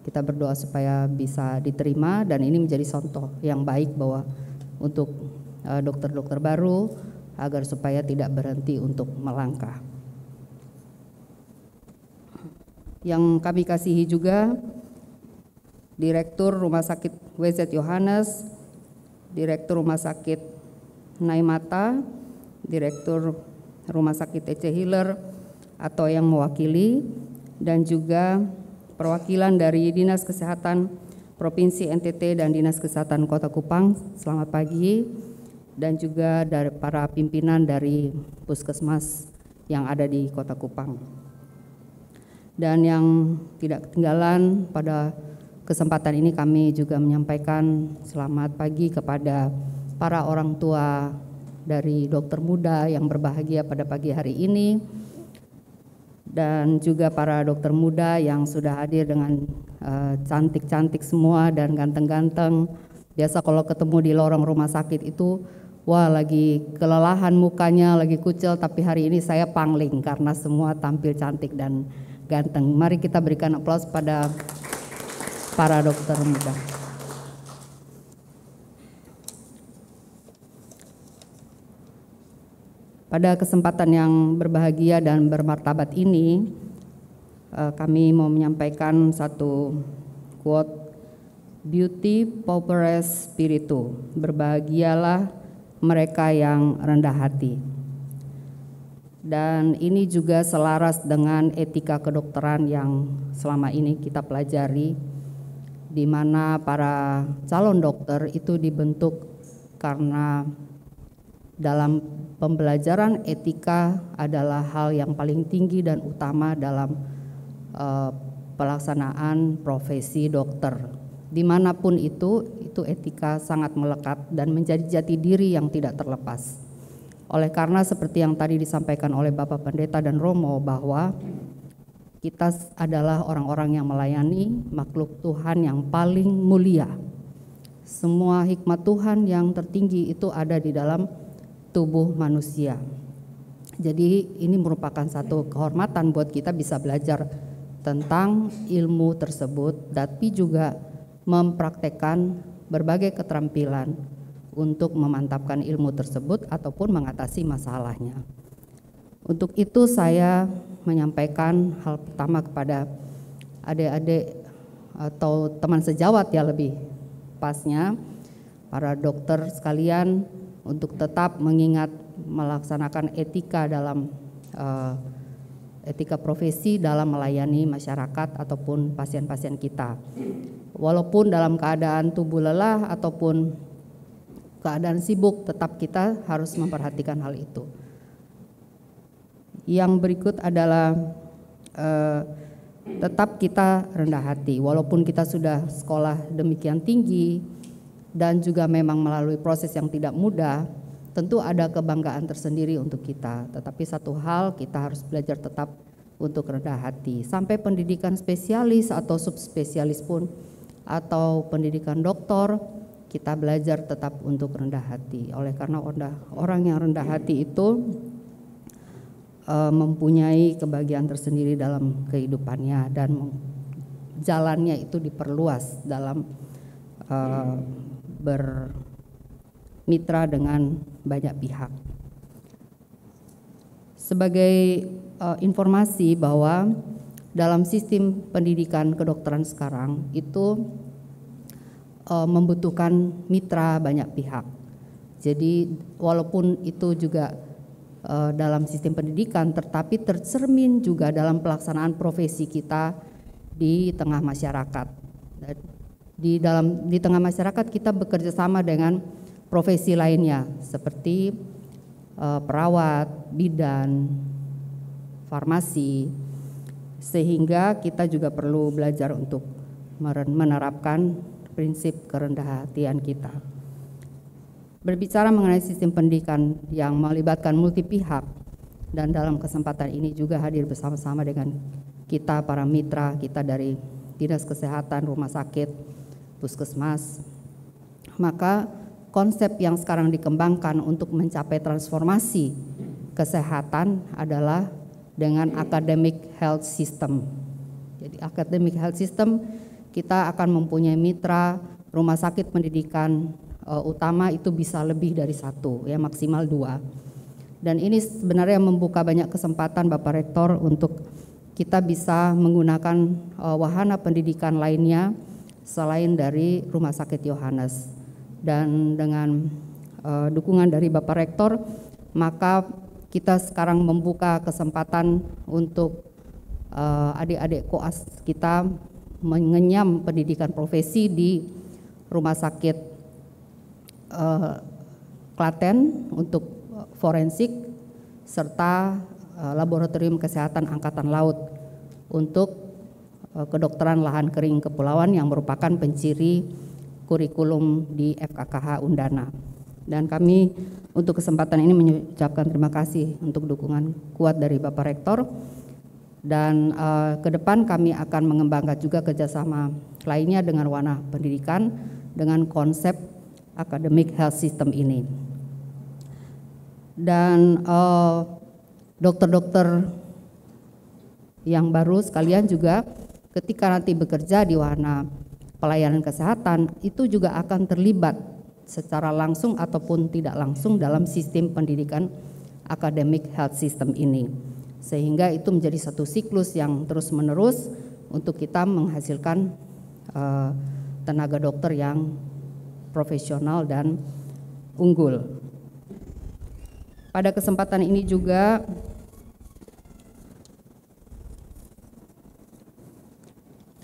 Kita berdoa supaya bisa diterima dan ini menjadi contoh yang baik bahwa untuk dokter-dokter baru agar supaya tidak berhenti untuk melangkah. Yang kami kasihi juga Direktur Rumah Sakit WZ Yohanes, Direktur Rumah Sakit Naimata, Direktur Rumah Sakit EC Healer atau yang mewakili, dan juga perwakilan dari Dinas Kesehatan Provinsi NTT dan Dinas Kesehatan Kota Kupang, selamat pagi, dan juga dari para pimpinan dari Puskesmas yang ada di Kota Kupang. Dan yang tidak ketinggalan pada kesempatan ini kami juga menyampaikan selamat pagi kepada para orang tua dari dokter muda yang berbahagia pada pagi hari ini, dan juga para dokter muda yang sudah hadir dengan cantik-cantik semua dan ganteng-ganteng. Biasa kalau ketemu di lorong rumah sakit itu, wah lagi kelelahan mukanya, lagi kucel, tapi hari ini saya pangling karena semua tampil cantik dan ganteng. Mari kita berikan aplaus pada para dokter muda. Pada kesempatan yang berbahagia dan bermartabat ini, kami mau menyampaikan satu quote Beauty pauperes spiritu, berbahagialah mereka yang rendah hati. Dan ini juga selaras dengan etika kedokteran yang selama ini kita pelajari, di mana para calon dokter itu dibentuk karena dalam pembelajaran etika adalah hal yang paling tinggi dan utama dalam pelaksanaan profesi dokter. Dimanapun itu etika sangat melekat dan menjadi jati diri yang tidak terlepas. Oleh karena seperti yang tadi disampaikan oleh Bapak Pendeta dan Romo, bahwa kita adalah orang-orang yang melayani makhluk Tuhan yang paling mulia. Semua hikmat Tuhan yang tertinggi itu ada di dalam tubuh manusia. Jadi ini merupakan satu kehormatan buat kita bisa belajar tentang ilmu tersebut, tapi juga mempraktekkan berbagai keterampilan untuk memantapkan ilmu tersebut ataupun mengatasi masalahnya. Untuk itu saya menyampaikan hal pertama kepada adik-adik atau teman sejawat ya lebih pasnya, para dokter sekalian, untuk tetap mengingat melaksanakan etika dalam etika profesi dalam melayani masyarakat ataupun pasien-pasien kita. Walaupun dalam keadaan tubuh lelah ataupun keadaan sibuk, tetap kita harus memperhatikan hal itu. Yang berikut adalah tetap kita rendah hati. Walaupun kita sudah sekolah demikian tinggi dan juga memang melalui proses yang tidak mudah, tentu ada kebanggaan tersendiri untuk kita. Tetapi satu hal, kita harus belajar tetap untuk rendah hati. Sampai pendidikan spesialis atau subspesialis pun, atau pendidikan doktor, kita belajar tetap untuk rendah hati. Oleh karena orang yang rendah hati itu mempunyai kebahagiaan tersendiri dalam kehidupannya, dan jalannya itu diperluas dalam bermitra dengan banyak pihak. Sebagai informasi bahwa dalam sistem pendidikan kedokteran sekarang itu membutuhkan mitra banyak pihak. Jadi walaupun itu juga dalam sistem pendidikan, tetapi tercermin juga dalam pelaksanaan profesi kita di tengah masyarakat. Di tengah masyarakat kita bekerja sama dengan profesi lainnya seperti perawat, bidan, farmasi, sehingga kita juga perlu belajar untuk menerapkan prinsip kerendahan hatian kita. Berbicara mengenai sistem pendidikan yang melibatkan multi pihak, dan dalam kesempatan ini juga hadir bersama-sama dengan kita para mitra kita dari Dinas Kesehatan, Rumah Sakit, Puskesmas, maka konsep yang sekarang dikembangkan untuk mencapai transformasi kesehatan adalah dengan academic health system. Jadi academic health system, kita akan mempunyai mitra rumah sakit pendidikan utama itu bisa lebih dari satu, ya maksimal 2. Dan ini sebenarnya membuka banyak kesempatan Bapak Rektor untuk kita bisa menggunakan wahana pendidikan lainnya selain dari Rumah Sakit Yohanes. Dan dengan dukungan dari Bapak Rektor, maka kita sekarang membuka kesempatan untuk adik-adik koas kita mengenyam pendidikan profesi di Rumah Sakit Klaten untuk forensik serta Laboratorium Kesehatan Angkatan Laut untuk kedokteran lahan kering kepulauan yang merupakan penciri kurikulum di FKKH Undana. Dan kami untuk kesempatan ini mengucapkan terima kasih untuk dukungan kuat dari Bapak Rektor, dan ke depan kami akan mengembangkan juga kerjasama lainnya dengan wahana pendidikan dengan konsep academic health system ini. Dan dokter-dokter yang baru sekalian juga ketika nanti bekerja di wahana pelayanan kesehatan itu juga akan terlibat secara langsung ataupun tidak langsung dalam sistem pendidikan academic health system ini, sehingga itu menjadi satu siklus yang terus menerus untuk kita menghasilkan tenaga dokter yang profesional dan unggul. Pada kesempatan ini juga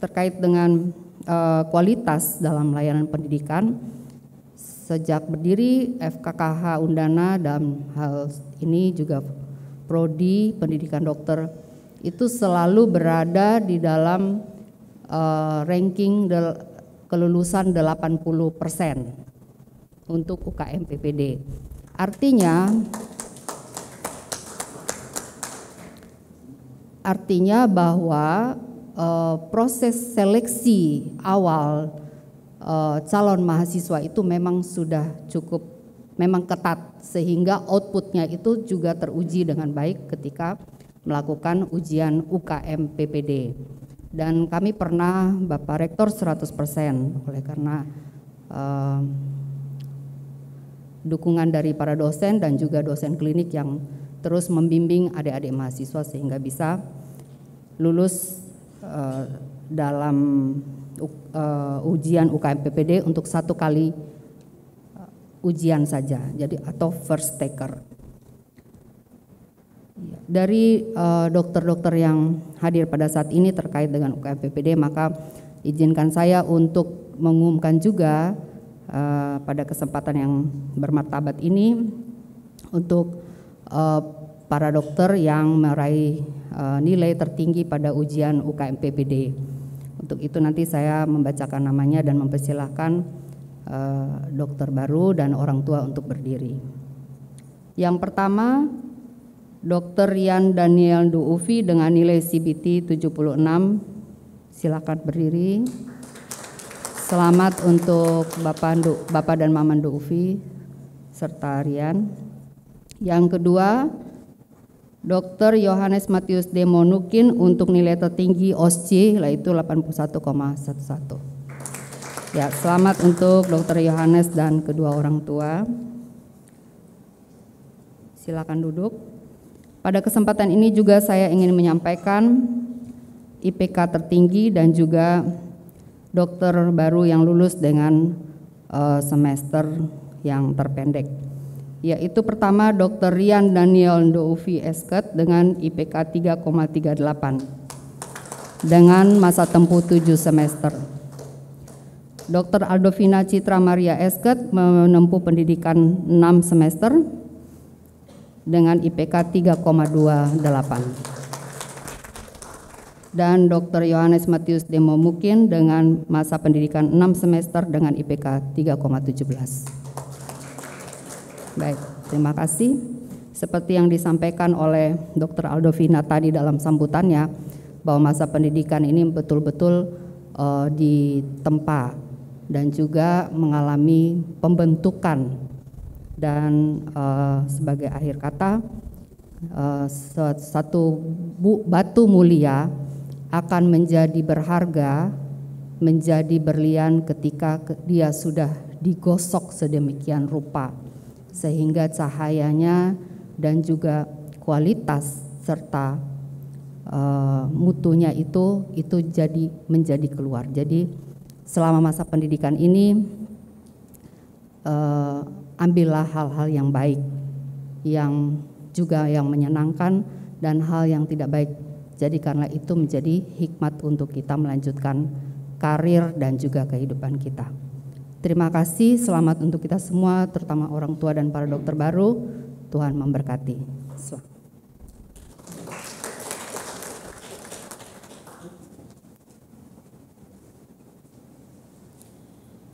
terkait dengan kualitas dalam layanan pendidikan, sejak berdiri FKKH Undana dalam hal ini juga Prodi Pendidikan Dokter itu selalu berada di dalam ranking kelulusan 80% untuk UKM PPD. Artinya bahwa proses seleksi awal calon mahasiswa itu memang sudah memang ketat, sehingga outputnya itu juga teruji dengan baik ketika melakukan ujian UKM PPD. Dan kami pernah Bapak Rektor 100%, oleh karena dukungan dari para dosen dan juga dosen klinik yang terus membimbing adik-adik mahasiswa sehingga bisa lulus dalam ujian UKM PPD untuk 1 kali ujian saja, jadi atau first taker. Dari dokter-dokter yang hadir pada saat ini terkait dengan UKM PPD, maka izinkan saya untuk mengumumkan juga pada kesempatan yang bermartabat ini untuk para dokter yang meraih nilai tertinggi pada ujian UKM PPD. Untuk itu nanti saya membacakan namanya dan mempersilahkan dokter baru dan orang tua untuk berdiri. Yang pertama, Dr. Rian Daniel Duufi dengan nilai CBT 76, silakan berdiri. Selamat untuk Bapak dan Mama Duufi serta Rian. Yang kedua, Dr. Yohanes Matius Demonukin untuk nilai tertinggi OSCE yaitu 81,11. Ya, selamat untuk Dr. Yohanes dan kedua orang tua. Silakan duduk. Pada kesempatan ini juga saya ingin menyampaikan IPK tertinggi dan juga dokter baru yang lulus dengan semester yang terpendek. Yaitu pertama Dr. Rian Daniel Duufi Esket dengan IPK 3,38 dengan masa tempuh 7 semester. Dr. Aldovina Citra Maria Esket menempuh pendidikan 6 semester dengan IPK 3,28. Dan Dr. Yohanes Matius Demomukin dengan masa pendidikan 6 semester dengan IPK 3,17. Baik, terima kasih. Seperti yang disampaikan oleh Dr. Aldovina tadi dalam sambutannya, bahwa masa pendidikan ini betul-betul ditempa dan juga mengalami pembentukan dan sebagai akhir kata satu batu mulia akan menjadi berharga, menjadi berlian ketika dia sudah digosok sedemikian rupa sehingga cahayanya dan juga kualitas serta mutunya itu jadi menjadi keluar. Jadi selama masa pendidikan ini ambillah hal-hal yang baik, yang juga yang menyenangkan dan hal yang tidak baik. Jadi karena itu menjadi hikmat untuk kita melanjutkan karir dan juga kehidupan kita. Terima kasih, selamat untuk kita semua, terutama orang tua dan para dokter baru. Tuhan memberkati. Selamat.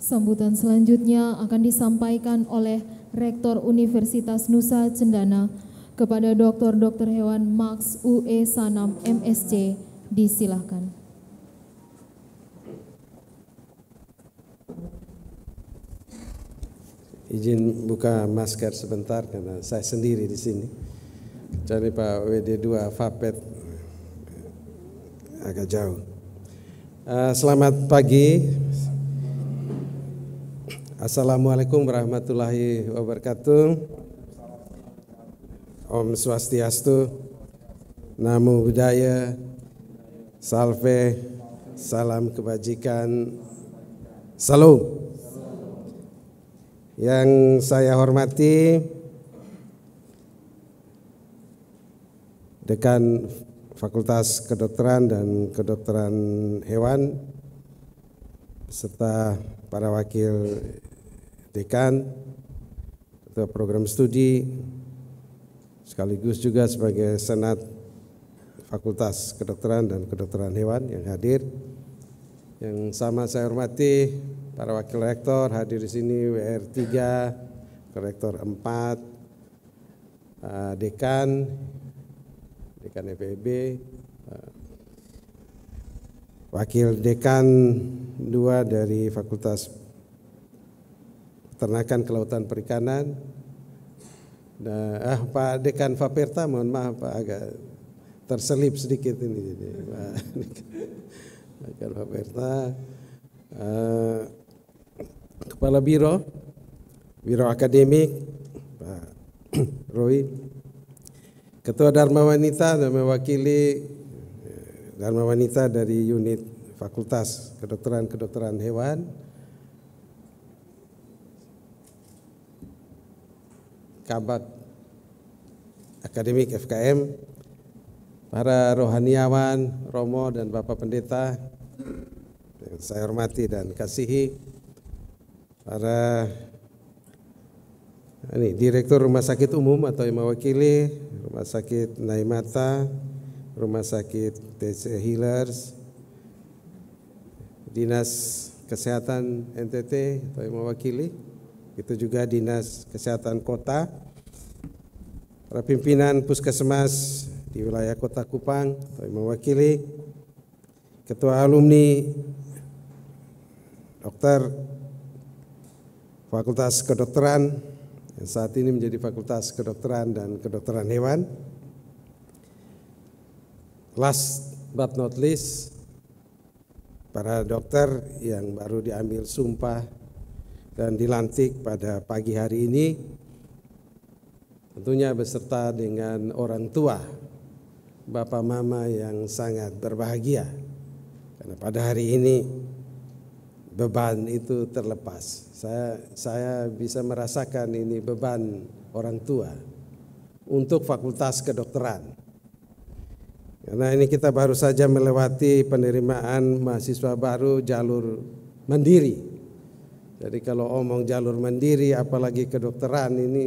Sambutan selanjutnya akan disampaikan oleh Rektor Universitas Nusa Cendana kepada Dr. Hewan Max UE Sanam MSc. Disilahkan. Izin buka masker sebentar karena saya sendiri di sini. Jadi Pak WD2 Fapet agak jauh. Selamat pagi. Assalamualaikum warahmatullahi wabarakatuh. Om Swastiastu, Namo Buddhaya, Salve, salam kebajikan, Salam. Yang saya hormati Dekan Fakultas Kedokteran dan Kedokteran Hewan serta para wakil dekan, ketua program studi, sekaligus juga sebagai senat Fakultas Kedokteran dan Kedokteran Hewan yang hadir. Yang sama saya hormati para wakil rektor hadir di sini, WR 3, rektor 4, dekan FEB, wakil dekan 2 dari Fakultas Peternakan Kelautan Perikanan, Pak Dekan Faperta, mohon maaf Pak, agak terselip sedikit ini, Pak Dekan Faperta, Kepala Biro Akademik Pak Roy, Ketua Dharma Wanita dan mewakili Dharma Wanita dari unit Fakultas Kedokteran Hewan, Kabak Akademik FKM, para rohaniawan, Romo dan Bapak Pendeta yang saya hormati dan kasihi, para Direktur Rumah Sakit Umum atau yang mewakili Rumah Sakit Naimata, Rumah Sakit TC Healers, Dinas Kesehatan NTT atau yang mewakili, itu juga Dinas Kesehatan Kota, para pimpinan puskesmas di wilayah Kota Kupang atau yang mewakili, Ketua Alumni Dokter Fakultas Kedokteran yang saat ini menjadi Fakultas Kedokteran dan Kedokteran Hewan. Last but not least, para dokter yang baru diambil sumpah dan dilantik pada pagi hari ini, tentunya beserta dengan orang tua, Bapak Mama yang sangat berbahagia, karena pada hari ini beban itu terlepas. Saya bisa merasakan ini beban orang tua untuk Fakultas Kedokteran. Karena ini kita baru saja melewati penerimaan mahasiswa baru jalur mandiri. Jadi kalau omong jalur mandiri, apalagi kedokteran ini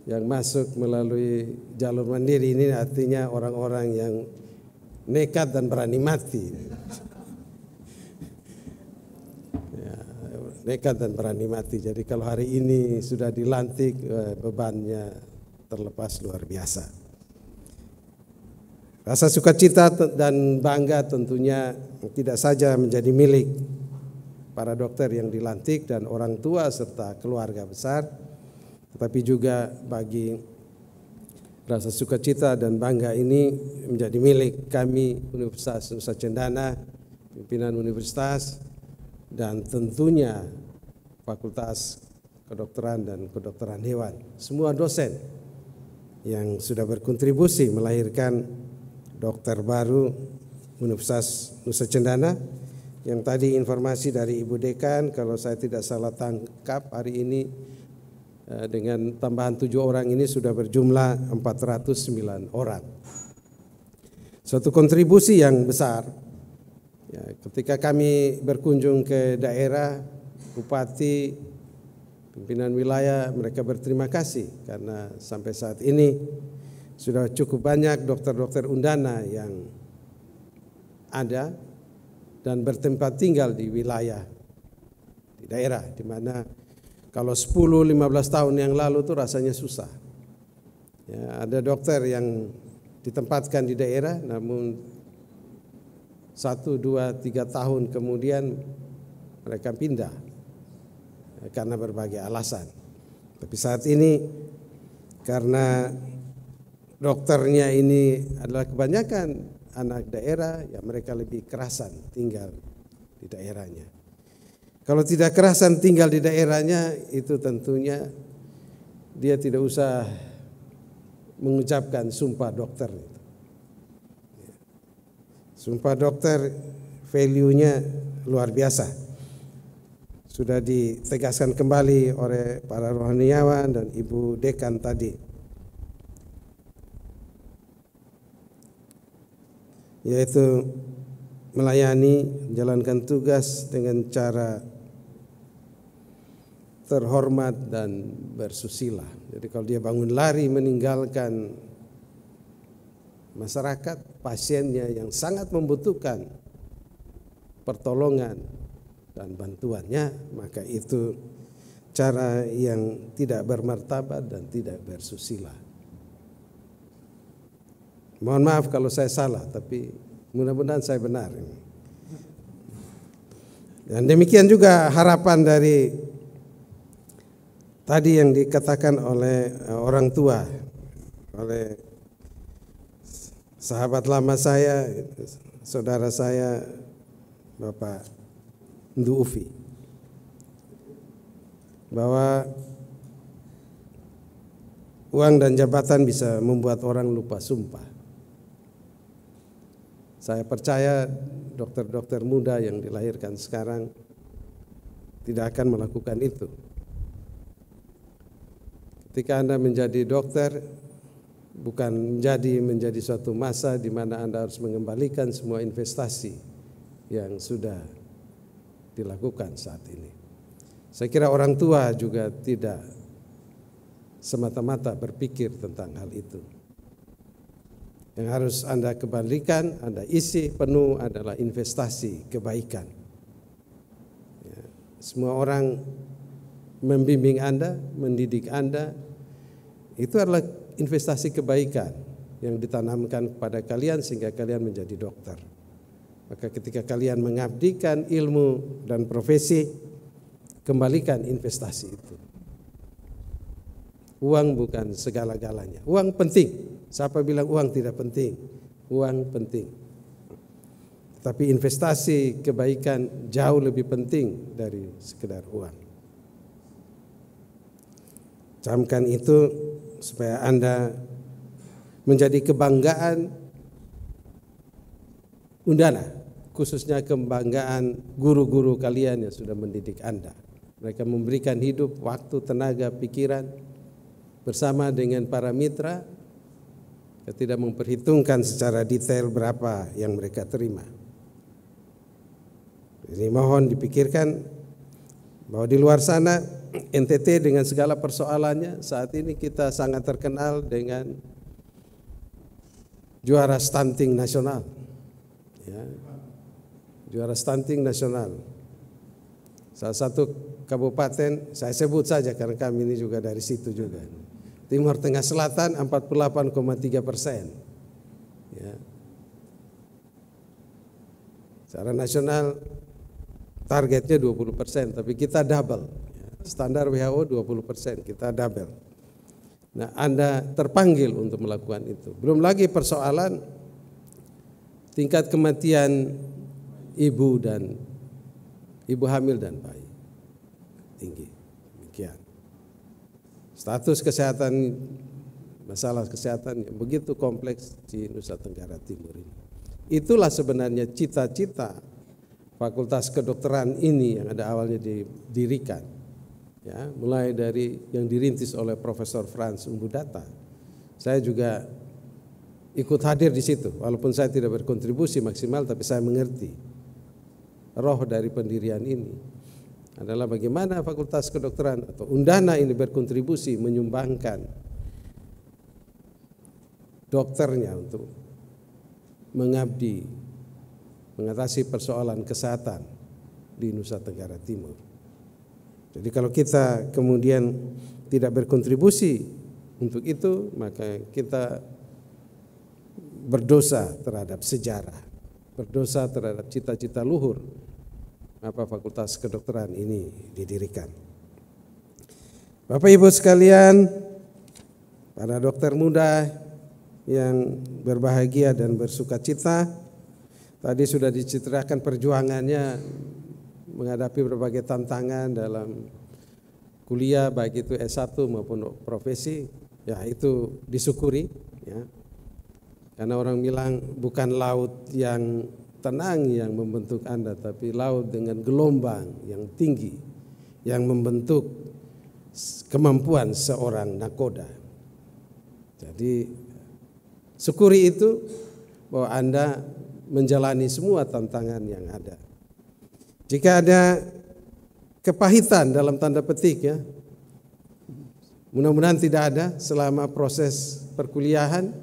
yang masuk melalui jalur mandiri, ini artinya orang-orang yang nekat dan berani mati. Nekat dan berani mati. Jadi kalau hari ini sudah dilantik, bebannya terlepas luar biasa. Rasa sukacita dan bangga tentunya tidak saja menjadi milik para dokter yang dilantik dan orang tua serta keluarga besar, tetapi juga bagi rasa sukacita dan bangga ini menjadi milik kami Universitas Nusa Cendana, pimpinan universitas, dan tentunya Fakultas Kedokteran dan Kedokteran Hewan, semua dosen yang sudah berkontribusi melahirkan dokter baru Universitas Nusa Cendana. Yang tadi informasi dari Ibu Dekan, kalau saya tidak salah tangkap hari ini dengan tambahan 7 orang ini sudah berjumlah 409 orang. Suatu kontribusi yang besar. Ya, ketika kami berkunjung ke daerah, bupati, pimpinan wilayah, mereka berterima kasih karena sampai saat ini sudah cukup banyak dokter-dokter undana yang ada dan bertempat tinggal di wilayah, di daerah, di mana kalau 10-15 tahun yang lalu tuh rasanya susah. Ya, ada dokter yang ditempatkan di daerah, namun 1, 2, 3 tahun kemudian mereka pindah karena berbagai alasan. Tapi saat ini karena dokternya ini adalah kebanyakan anak daerah, ya mereka lebih kerasan tinggal di daerahnya. Kalau tidak kerasan tinggal di daerahnya, itu tentunya dia tidak usah mengucapkan sumpah dokter. Sumpah dokter value-nya luar biasa. sudah ditegaskan kembali oleh para rohaniawan dan Ibu Dekan tadi, yaitu melayani, menjalankan tugas dengan cara terhormat dan bersusila. Jadi kalau dia bangun lari meninggalkan masyarakat, pasiennya yang sangat membutuhkan pertolongan dan bantuannya, maka itu cara yang tidak bermartabat dan tidak bersusila. Mohon maaf kalau saya salah, tapi mudah-mudahan saya benar. Dan demikian juga harapan dari tadi yang dikatakan oleh orang tua, oleh sahabat lama saya, saudara saya, Bapak Ndu Ufi, bahwa uang dan jabatan bisa membuat orang lupa sumpah. Saya percaya dokter-dokter muda yang dilahirkan sekarang tidak akan melakukan itu. Ketika Anda menjadi dokter, bukan menjadi suatu masa di mana Anda harus mengembalikan semua investasi yang sudah dilakukan saat ini. Saya kira orang tua juga tidak semata-mata berpikir tentang hal itu. Yang harus Anda kembalikan, Anda isi penuh adalah investasi kebaikan. Ya, semua orang membimbing Anda, mendidik Anda, itu adalah investasi kebaikan yang ditanamkan kepada kalian sehingga kalian menjadi dokter. Maka ketika kalian mengabdikan ilmu dan profesi, kembalikan investasi itu. Uang bukan segala-galanya. Uang penting. Siapa bilang uang tidak penting? Uang penting. Tapi investasi kebaikan jauh lebih penting dari sekedar uang. Camkan itu supaya Anda menjadi kebanggaan Undana, khususnya kebanggaan guru-guru kalian yang sudah mendidik Anda. Mereka memberikan hidup, waktu, tenaga, pikiran bersama dengan para mitra. Tidak memperhitungkan secara detail berapa yang mereka terima. Jadi mohon dipikirkan bahwa di luar sana NTT dengan segala persoalannya, saat ini kita sangat terkenal dengan juara stunting nasional, ya, juara stunting nasional. Salah satu kabupaten, saya sebut saja karena kami ini juga dari situ juga. Timur Tengah Selatan 48,3%. Ya. Secara nasional targetnya 20%, tapi kita double. Ya. Standar WHO 20%, kita double. Nah, Anda terpanggil untuk melakukan itu. Belum lagi persoalan tingkat kematian ibu hamil dan bayi tinggi. Demikian. Status kesehatan, masalah kesehatan yang begitu kompleks di Nusa Tenggara Timur ini. Itulah sebenarnya cita-cita Fakultas Kedokteran ini yang ada awalnya didirikan. Ya, mulai dari yang dirintis oleh Profesor Frans Umbudata. Saya juga ikut hadir di situ, walaupun saya tidak berkontribusi maksimal, tapi saya mengerti roh dari pendirian ini adalah bagaimana Fakultas Kedokteran atau Undana ini berkontribusi menyumbangkan dokternya untuk mengabdi, mengatasi persoalan kesehatan di Nusa Tenggara Timur. Jadi kalau kita kemudian tidak berkontribusi untuk itu, maka kita berdosa terhadap sejarah, berdosa terhadap cita-cita luhur apa Fakultas Kedokteran ini didirikan. Bapak Ibu sekalian, para dokter muda yang berbahagia dan bersukacita, tadi sudah diceritakan perjuangannya menghadapi berbagai tantangan dalam kuliah, baik itu S1 maupun profesi, ya itu disyukuri, ya. Karena orang bilang bukan laut yang tenang yang membentuk Anda, tapi laut dengan gelombang yang tinggi yang membentuk kemampuan seorang nakoda. Jadi syukuri itu bahwa Anda menjalani semua tantangan yang ada. Jika ada kepahitan dalam tanda petik ya, mudah-mudahan tidak ada selama proses perkuliahan,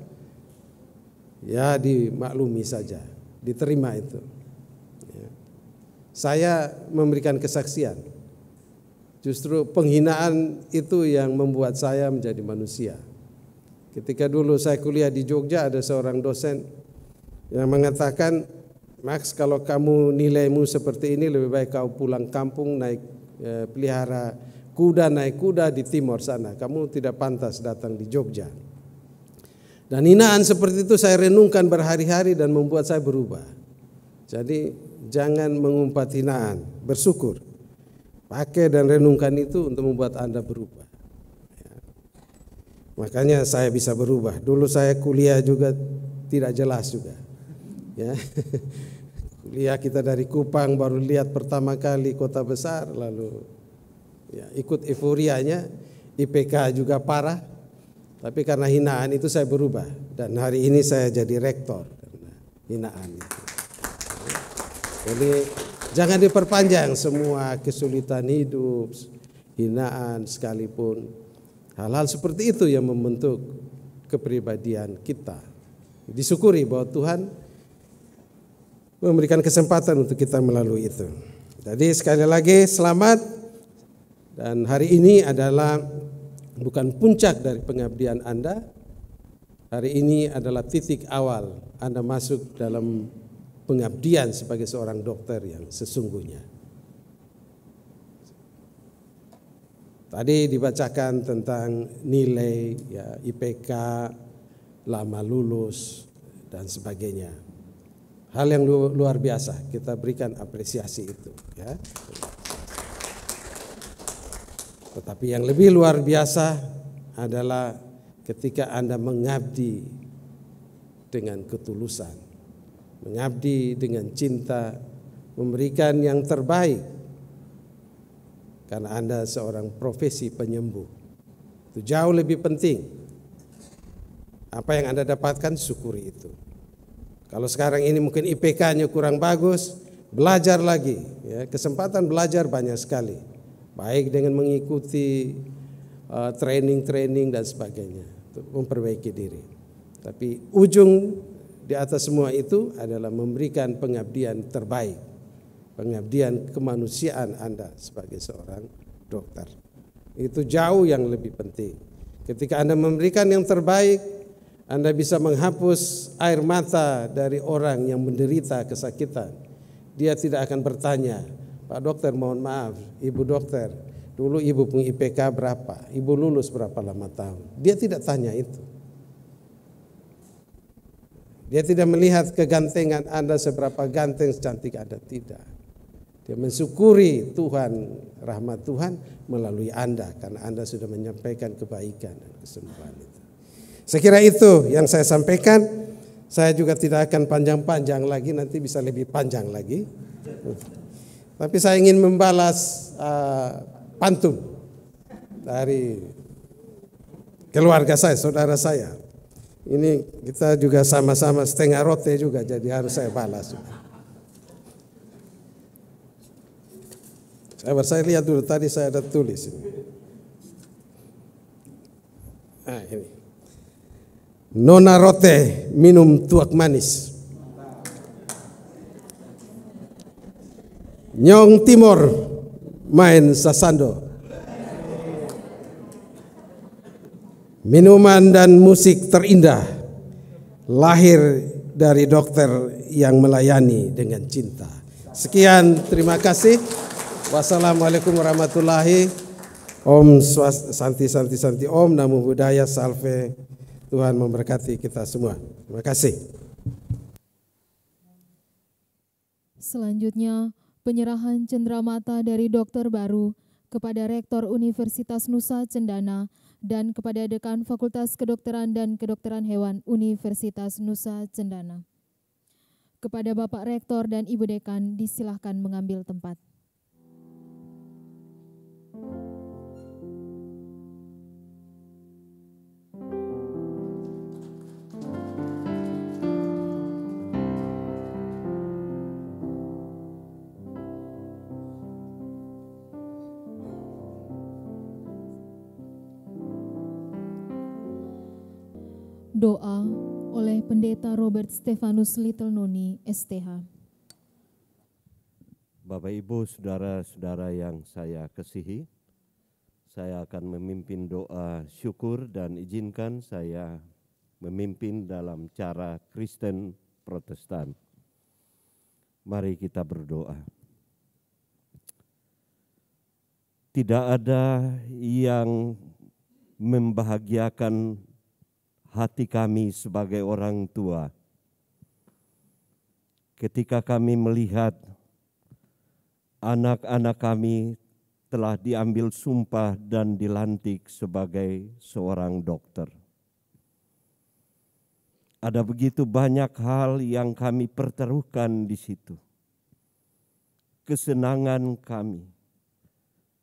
ya dimaklumi saja, diterima itu. Ya. Saya memberikan kesaksian, justru penghinaan itu yang membuat saya menjadi manusia. Ketika dulu saya kuliah di Jogja, ada seorang dosen yang mengatakan, Max, kalau kamu nilaimu seperti ini lebih baik kau pulang kampung naik pelihara kuda, naik kuda di timur sana. Kamu tidak pantas datang di Jogja. Dan hinaan seperti itu saya renungkan berhari-hari dan membuat saya berubah. Jadi jangan mengumpat hinaan, bersyukur. Pakai dan renungkan itu untuk membuat Anda berubah. Ya. Makanya saya bisa berubah. Dulu saya kuliah juga tidak jelas juga. Ya. Kuliah kita dari Kupang, baru lihat pertama kali kota besar, lalu ya, ikut euforianya, IPK juga parah, tapi karena hinaan itu saya berubah dan hari ini saya jadi rektor karena hinaan itu. Jadi jangan diperpanjang semua kesulitan hidup, hinaan sekalipun. Hal-hal seperti itu yang membentuk kepribadian kita. Disyukuri bahwa Tuhan memberikan kesempatan untuk kita melalui itu. Jadi sekali lagi selamat, dan hari ini adalah bukan puncak dari pengabdian Anda. Hari ini adalah titik awal Anda masuk dalam pengabdian sebagai seorang dokter yang sesungguhnya. Tadi dibacakan tentang nilai ya, IPK, lama lulus dan sebagainya. Hal yang luar biasa, kita berikan apresiasi itu ya. Tetapi yang lebih luar biasa adalah ketika Anda mengabdi dengan ketulusan, mengabdi dengan cinta, memberikan yang terbaik, karena Anda seorang profesi penyembuh. Itu jauh lebih penting. Apa yang Anda dapatkan, syukuri itu. Kalau sekarang ini mungkin IPK-nya kurang bagus, belajar lagi. Ya, kesempatan belajar banyak sekali. Baik dengan mengikuti training-training dan sebagainya, untuk memperbaiki diri. Tapi ujung di atas semua itu adalah memberikan pengabdian terbaik, pengabdian kemanusiaan Anda sebagai seorang dokter. Itu jauh yang lebih penting. Ketika Anda memberikan yang terbaik, Anda bisa menghapus air mata dari orang yang menderita kesakitan. Dia tidak akan bertanya, Pak dokter mohon maaf, ibu dokter, dulu ibu punya IPK berapa, ibu lulus berapa lama tahun. Dia tidak tanya itu. Dia tidak melihat kegantengan Anda seberapa ganteng, secantik Anda, tidak. Dia mensyukuri Tuhan, rahmat Tuhan melalui Anda, karena Anda sudah menyampaikan kebaikan dan kesembuhan itu. Saya kira itu yang saya sampaikan. Saya juga tidak akan panjang-panjang lagi, nanti bisa lebih panjang lagi. Tapi saya ingin membalas pantun dari keluarga saya, saudara saya. Ini kita juga sama-sama setengah rote juga, jadi harus saya balas. Saya lihat dulu, tadi saya ada tulis ini. Nah, ini. Nona rote minum tuak manis. Nyong Timor main sasando. Minuman dan musik terindah lahir dari dokter yang melayani dengan cinta. Sekian, terima kasih. Wassalamualaikum warahmatullahi. Om Santi Santi Santi Om Namo Buddhaya Salve. Tuhan memberkati kita semua. Terima kasih. Selanjutnya, penyerahan cenderamata dari dokter baru kepada Rektor Universitas Nusa Cendana dan kepada Dekan Fakultas Kedokteran dan Kedokteran Hewan Universitas Nusa Cendana. Kepada Bapak Rektor dan Ibu Dekan, disilahkan mengambil tempat. Doa oleh Pendeta Robert Stefanus Little Noni, STH. Bapak Ibu, saudara-saudara yang saya kasihi, saya akan memimpin doa syukur dan izinkan saya memimpin dalam cara Kristen Protestan. Mari kita berdoa. Tidak ada yang membahagiakan hati kami sebagai orang tua ketika kami melihat anak-anak kami telah diambil sumpah dan dilantik sebagai seorang dokter. Ada begitu banyak hal yang kami pertaruhkan di situ. Kesenangan kami,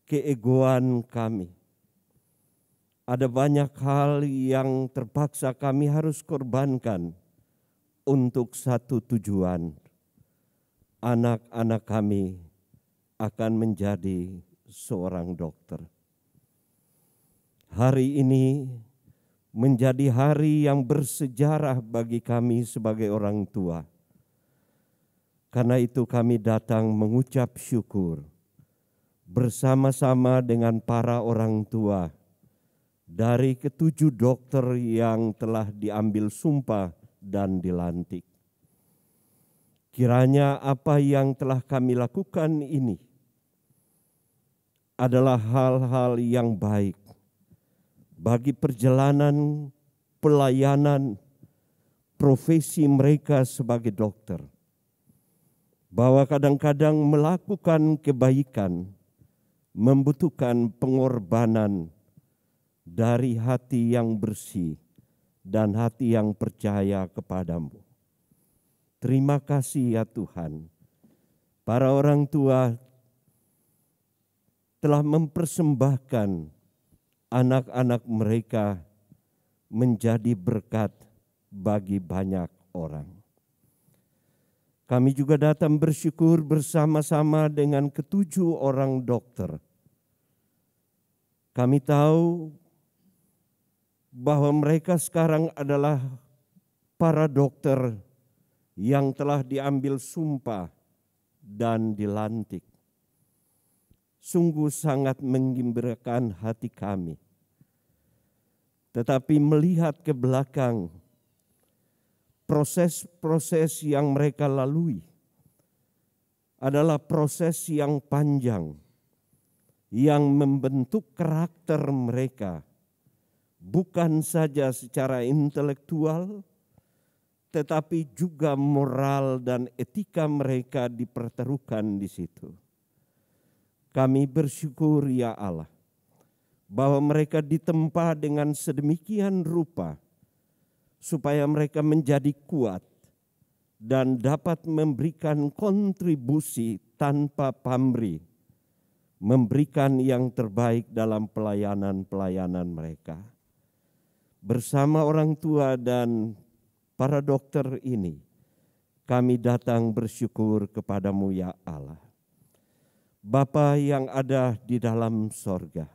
keegoan kami. Ada banyak hal yang terpaksa kami harus korbankan untuk satu tujuan. Anak-anak kami akan menjadi seorang dokter. Hari ini menjadi hari yang bersejarah bagi kami sebagai orang tua. Karena itu kami datang mengucap syukur bersama-sama dengan para orang tua dari ketujuh dokter yang telah diambil sumpah dan dilantik. Kiranya apa yang telah kami lakukan ini adalah hal-hal yang baik bagi perjalanan pelayanan profesi mereka sebagai dokter. Bahwa kadang-kadang melakukan kebaikan membutuhkan pengorbanan dari hati yang bersih dan hati yang percaya kepadamu. Terima kasih ya Tuhan. Para orang tua telah mempersembahkan anak-anak mereka menjadi berkat bagi banyak orang. Kami juga datang bersyukur bersama-sama dengan ketujuh orang dokter. Kami tahu bahwa mereka sekarang adalah para dokter yang telah diambil sumpah dan dilantik. Sungguh sangat menggembirakan hati kami. Tetapi melihat ke belakang, proses-proses yang mereka lalui adalah proses yang panjang, yang membentuk karakter mereka, bukan saja secara intelektual, tetapi juga moral dan etika mereka dipertaruhkan di situ. Kami bersyukur ya Allah, bahwa mereka ditempa dengan sedemikian rupa, supaya mereka menjadi kuat dan dapat memberikan kontribusi tanpa pamrih, memberikan yang terbaik dalam pelayanan-pelayanan mereka. Bersama orang tua dan para dokter ini, kami datang bersyukur kepadamu ya Allah. Bapa yang ada di dalam sorga,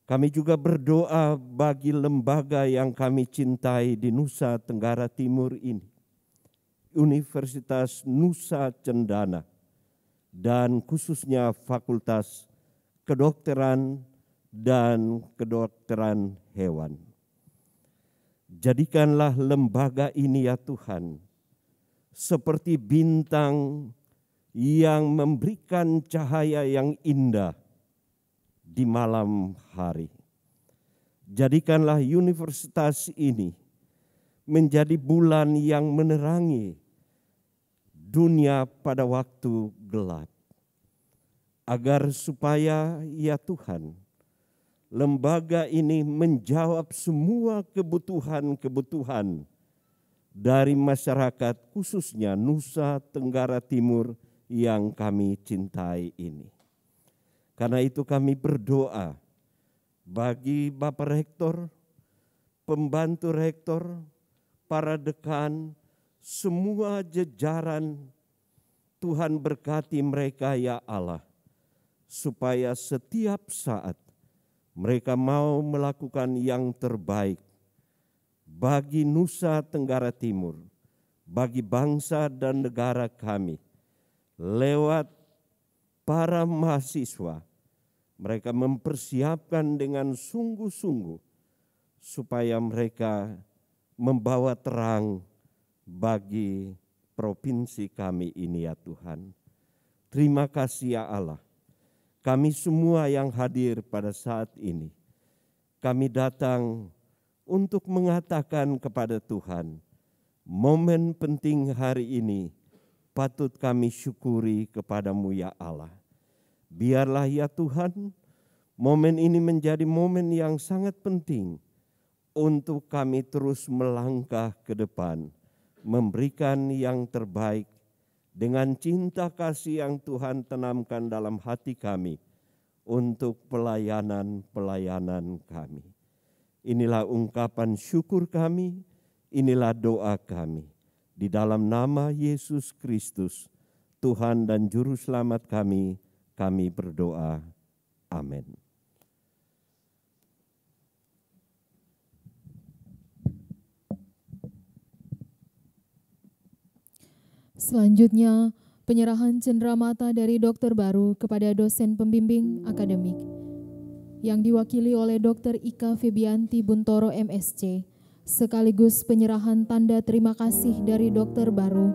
kami juga berdoa bagi lembaga yang kami cintai di Nusa Tenggara Timur ini, Universitas Nusa Cendana, dan khususnya Fakultas Kedokteran dan Kedokteran Hewan. Jadikanlah lembaga ini ya Tuhan, seperti bintang yang memberikan cahaya yang indah di malam hari. Jadikanlah universitas ini menjadi bulan yang menerangi dunia pada waktu gelap. Agar supaya ya Tuhan, lembaga ini menjawab semua kebutuhan-kebutuhan dari masyarakat khususnya Nusa Tenggara Timur yang kami cintai ini. Karena itu kami berdoa bagi Bapak Rektor, pembantu Rektor, para dekan, semua jajaran, Tuhan berkati mereka ya Allah, supaya setiap saat mereka mau melakukan yang terbaik bagi Nusa Tenggara Timur, bagi bangsa dan negara kami, lewat para mahasiswa. Mereka mempersiapkan dengan sungguh-sungguh supaya mereka membawa terang bagi provinsi kami ini ya Tuhan. Terima kasih ya Allah. Kami semua yang hadir pada saat ini, kami datang untuk mengatakan kepada Tuhan, momen penting hari ini patut kami syukuri kepadamu ya Allah. Biarlah ya Tuhan, momen ini menjadi momen yang sangat penting untuk kami terus melangkah ke depan, memberikan yang terbaik dengan cinta kasih yang Tuhan tanamkan dalam hati kami untuk pelayanan-pelayanan kami. Inilah ungkapan syukur kami, inilah doa kami. Di dalam nama Yesus Kristus, Tuhan dan Juru Selamat kami berdoa. Amin. Selanjutnya, penyerahan cenderamata dari dokter baru kepada dosen pembimbing akademik yang diwakili oleh Dr. Ika Febianti Buntoro MSc, sekaligus penyerahan tanda terima kasih dari dokter baru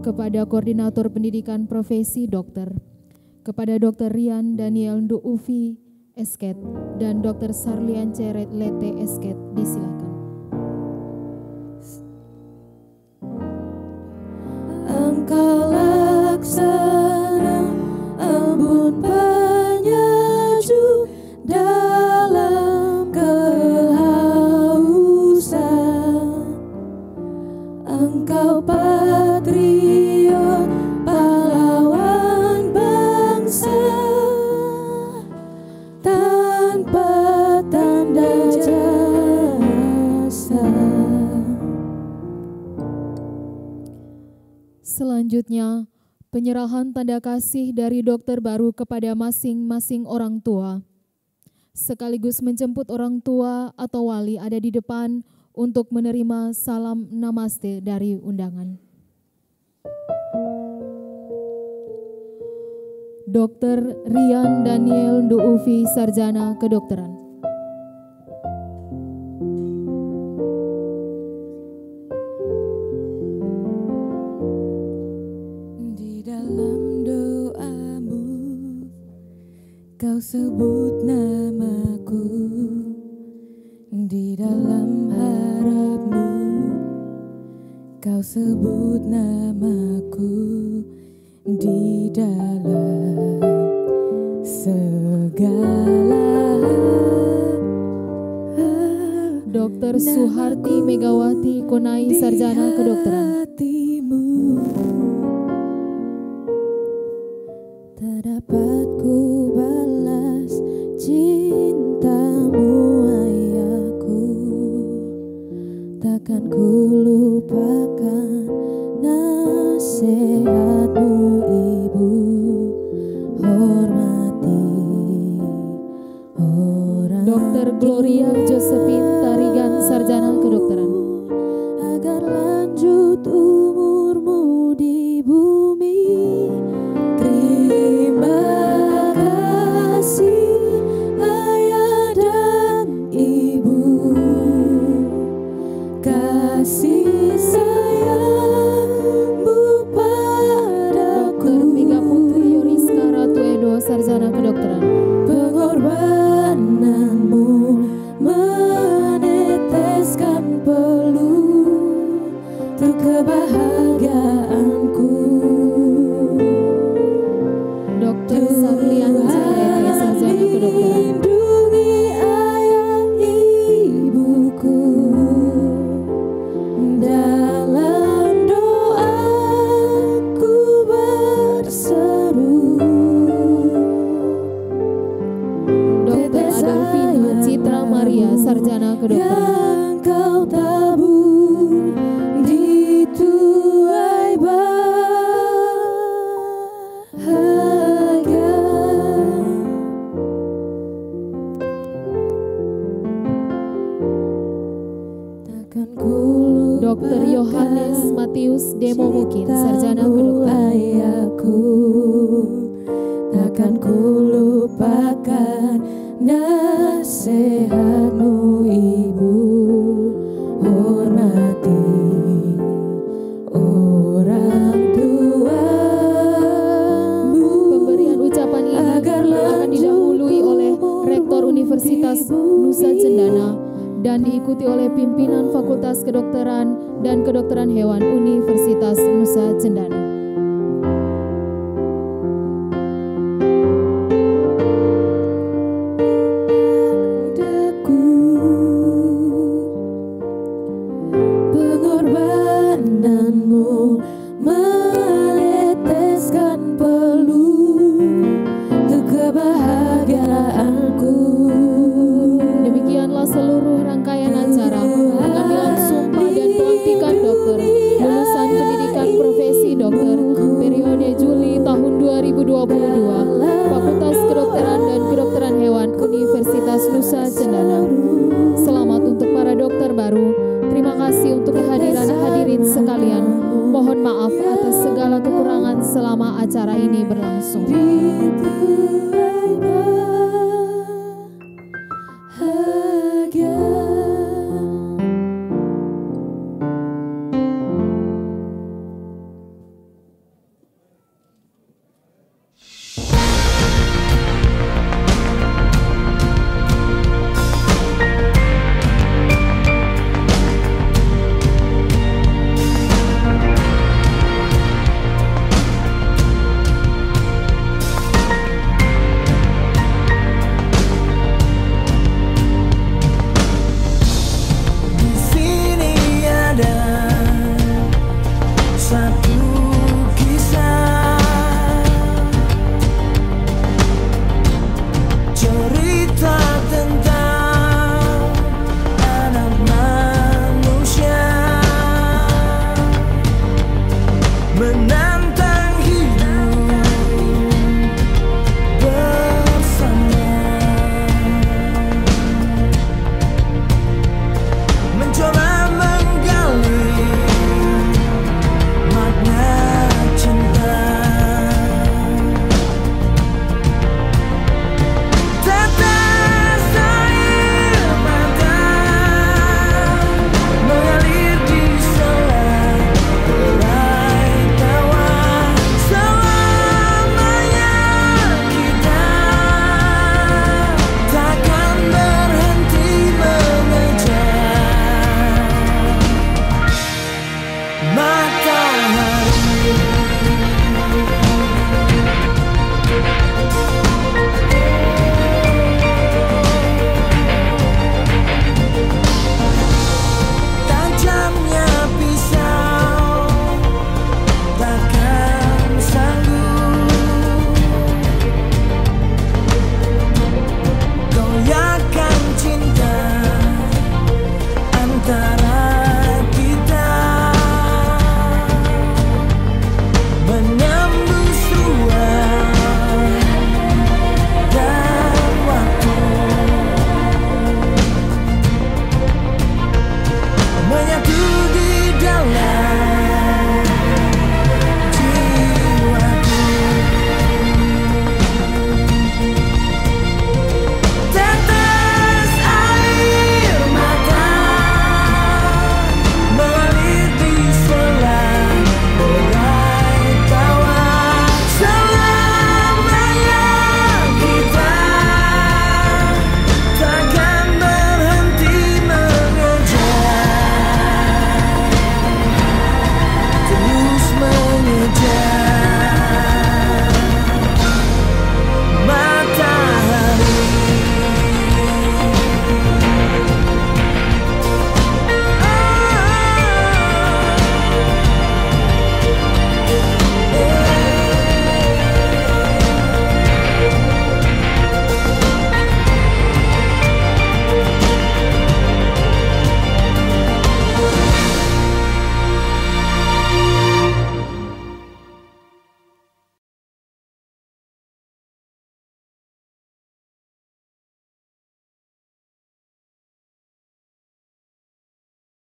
kepada Koordinator Pendidikan Profesi Dokter, kepada Dr. Rian Daniel Nduufi Esket dan Dr. Sarlian Ceret Lete Esket. Disilakan. Engkau laksana embun penyejuk dalam kehausan. Engkau patriot pahlawan bangsa tanpa tanda jasa. Selanjutnya, penyerahan tanda kasih dari dokter baru kepada masing-masing orang tua, sekaligus menjemput orang tua atau wali ada di depan untuk menerima salam namaste dari undangan. Dr. Rian Daniel Nduufi, Sarjana Kedokteran. Kau sebut namaku di dalam harapmu, kau sebut namaku di dalam segala hal. Dr. Suharti Megawati Konai, Sarjana Kedokteran. Tak dapat ku balas cintamu ayahku, takkan ku lupakan nasihatmu ibu. Hormati orang Dr. Gloria Josephine Tarigan, Sarjana Kedokteran. Agar lanjut umurmu di bumi. Terima kasih ayah dan ibu, kasih sayangmu padaku. Dr. Mega Putri Yoriska Ratu Edo, Sarjana Kedokteran. Pengorbananmu meneteskan akan diikuti oleh pimpinan Fakultas Kedokteran dan Kedokteran Hewan Universitas Nusa Cendana. Pengorbananmu meneteskan peluh untuk kebahagiaanku. Demikianlah seluruh rangkaian acara pengambilan sumpah dan pelantikan dokter lulusan pendidikan profesi dokter periode Juli tahun 2022 Fakultas Kedokteran dan Kedokteran Hewan Universitas Nusa Cendana. Selamat untuk para dokter baru. Terima kasih untuk kehadiran hadirin sekalian. Mohon maaf atas segala kekurangan selama acara ini berlangsung.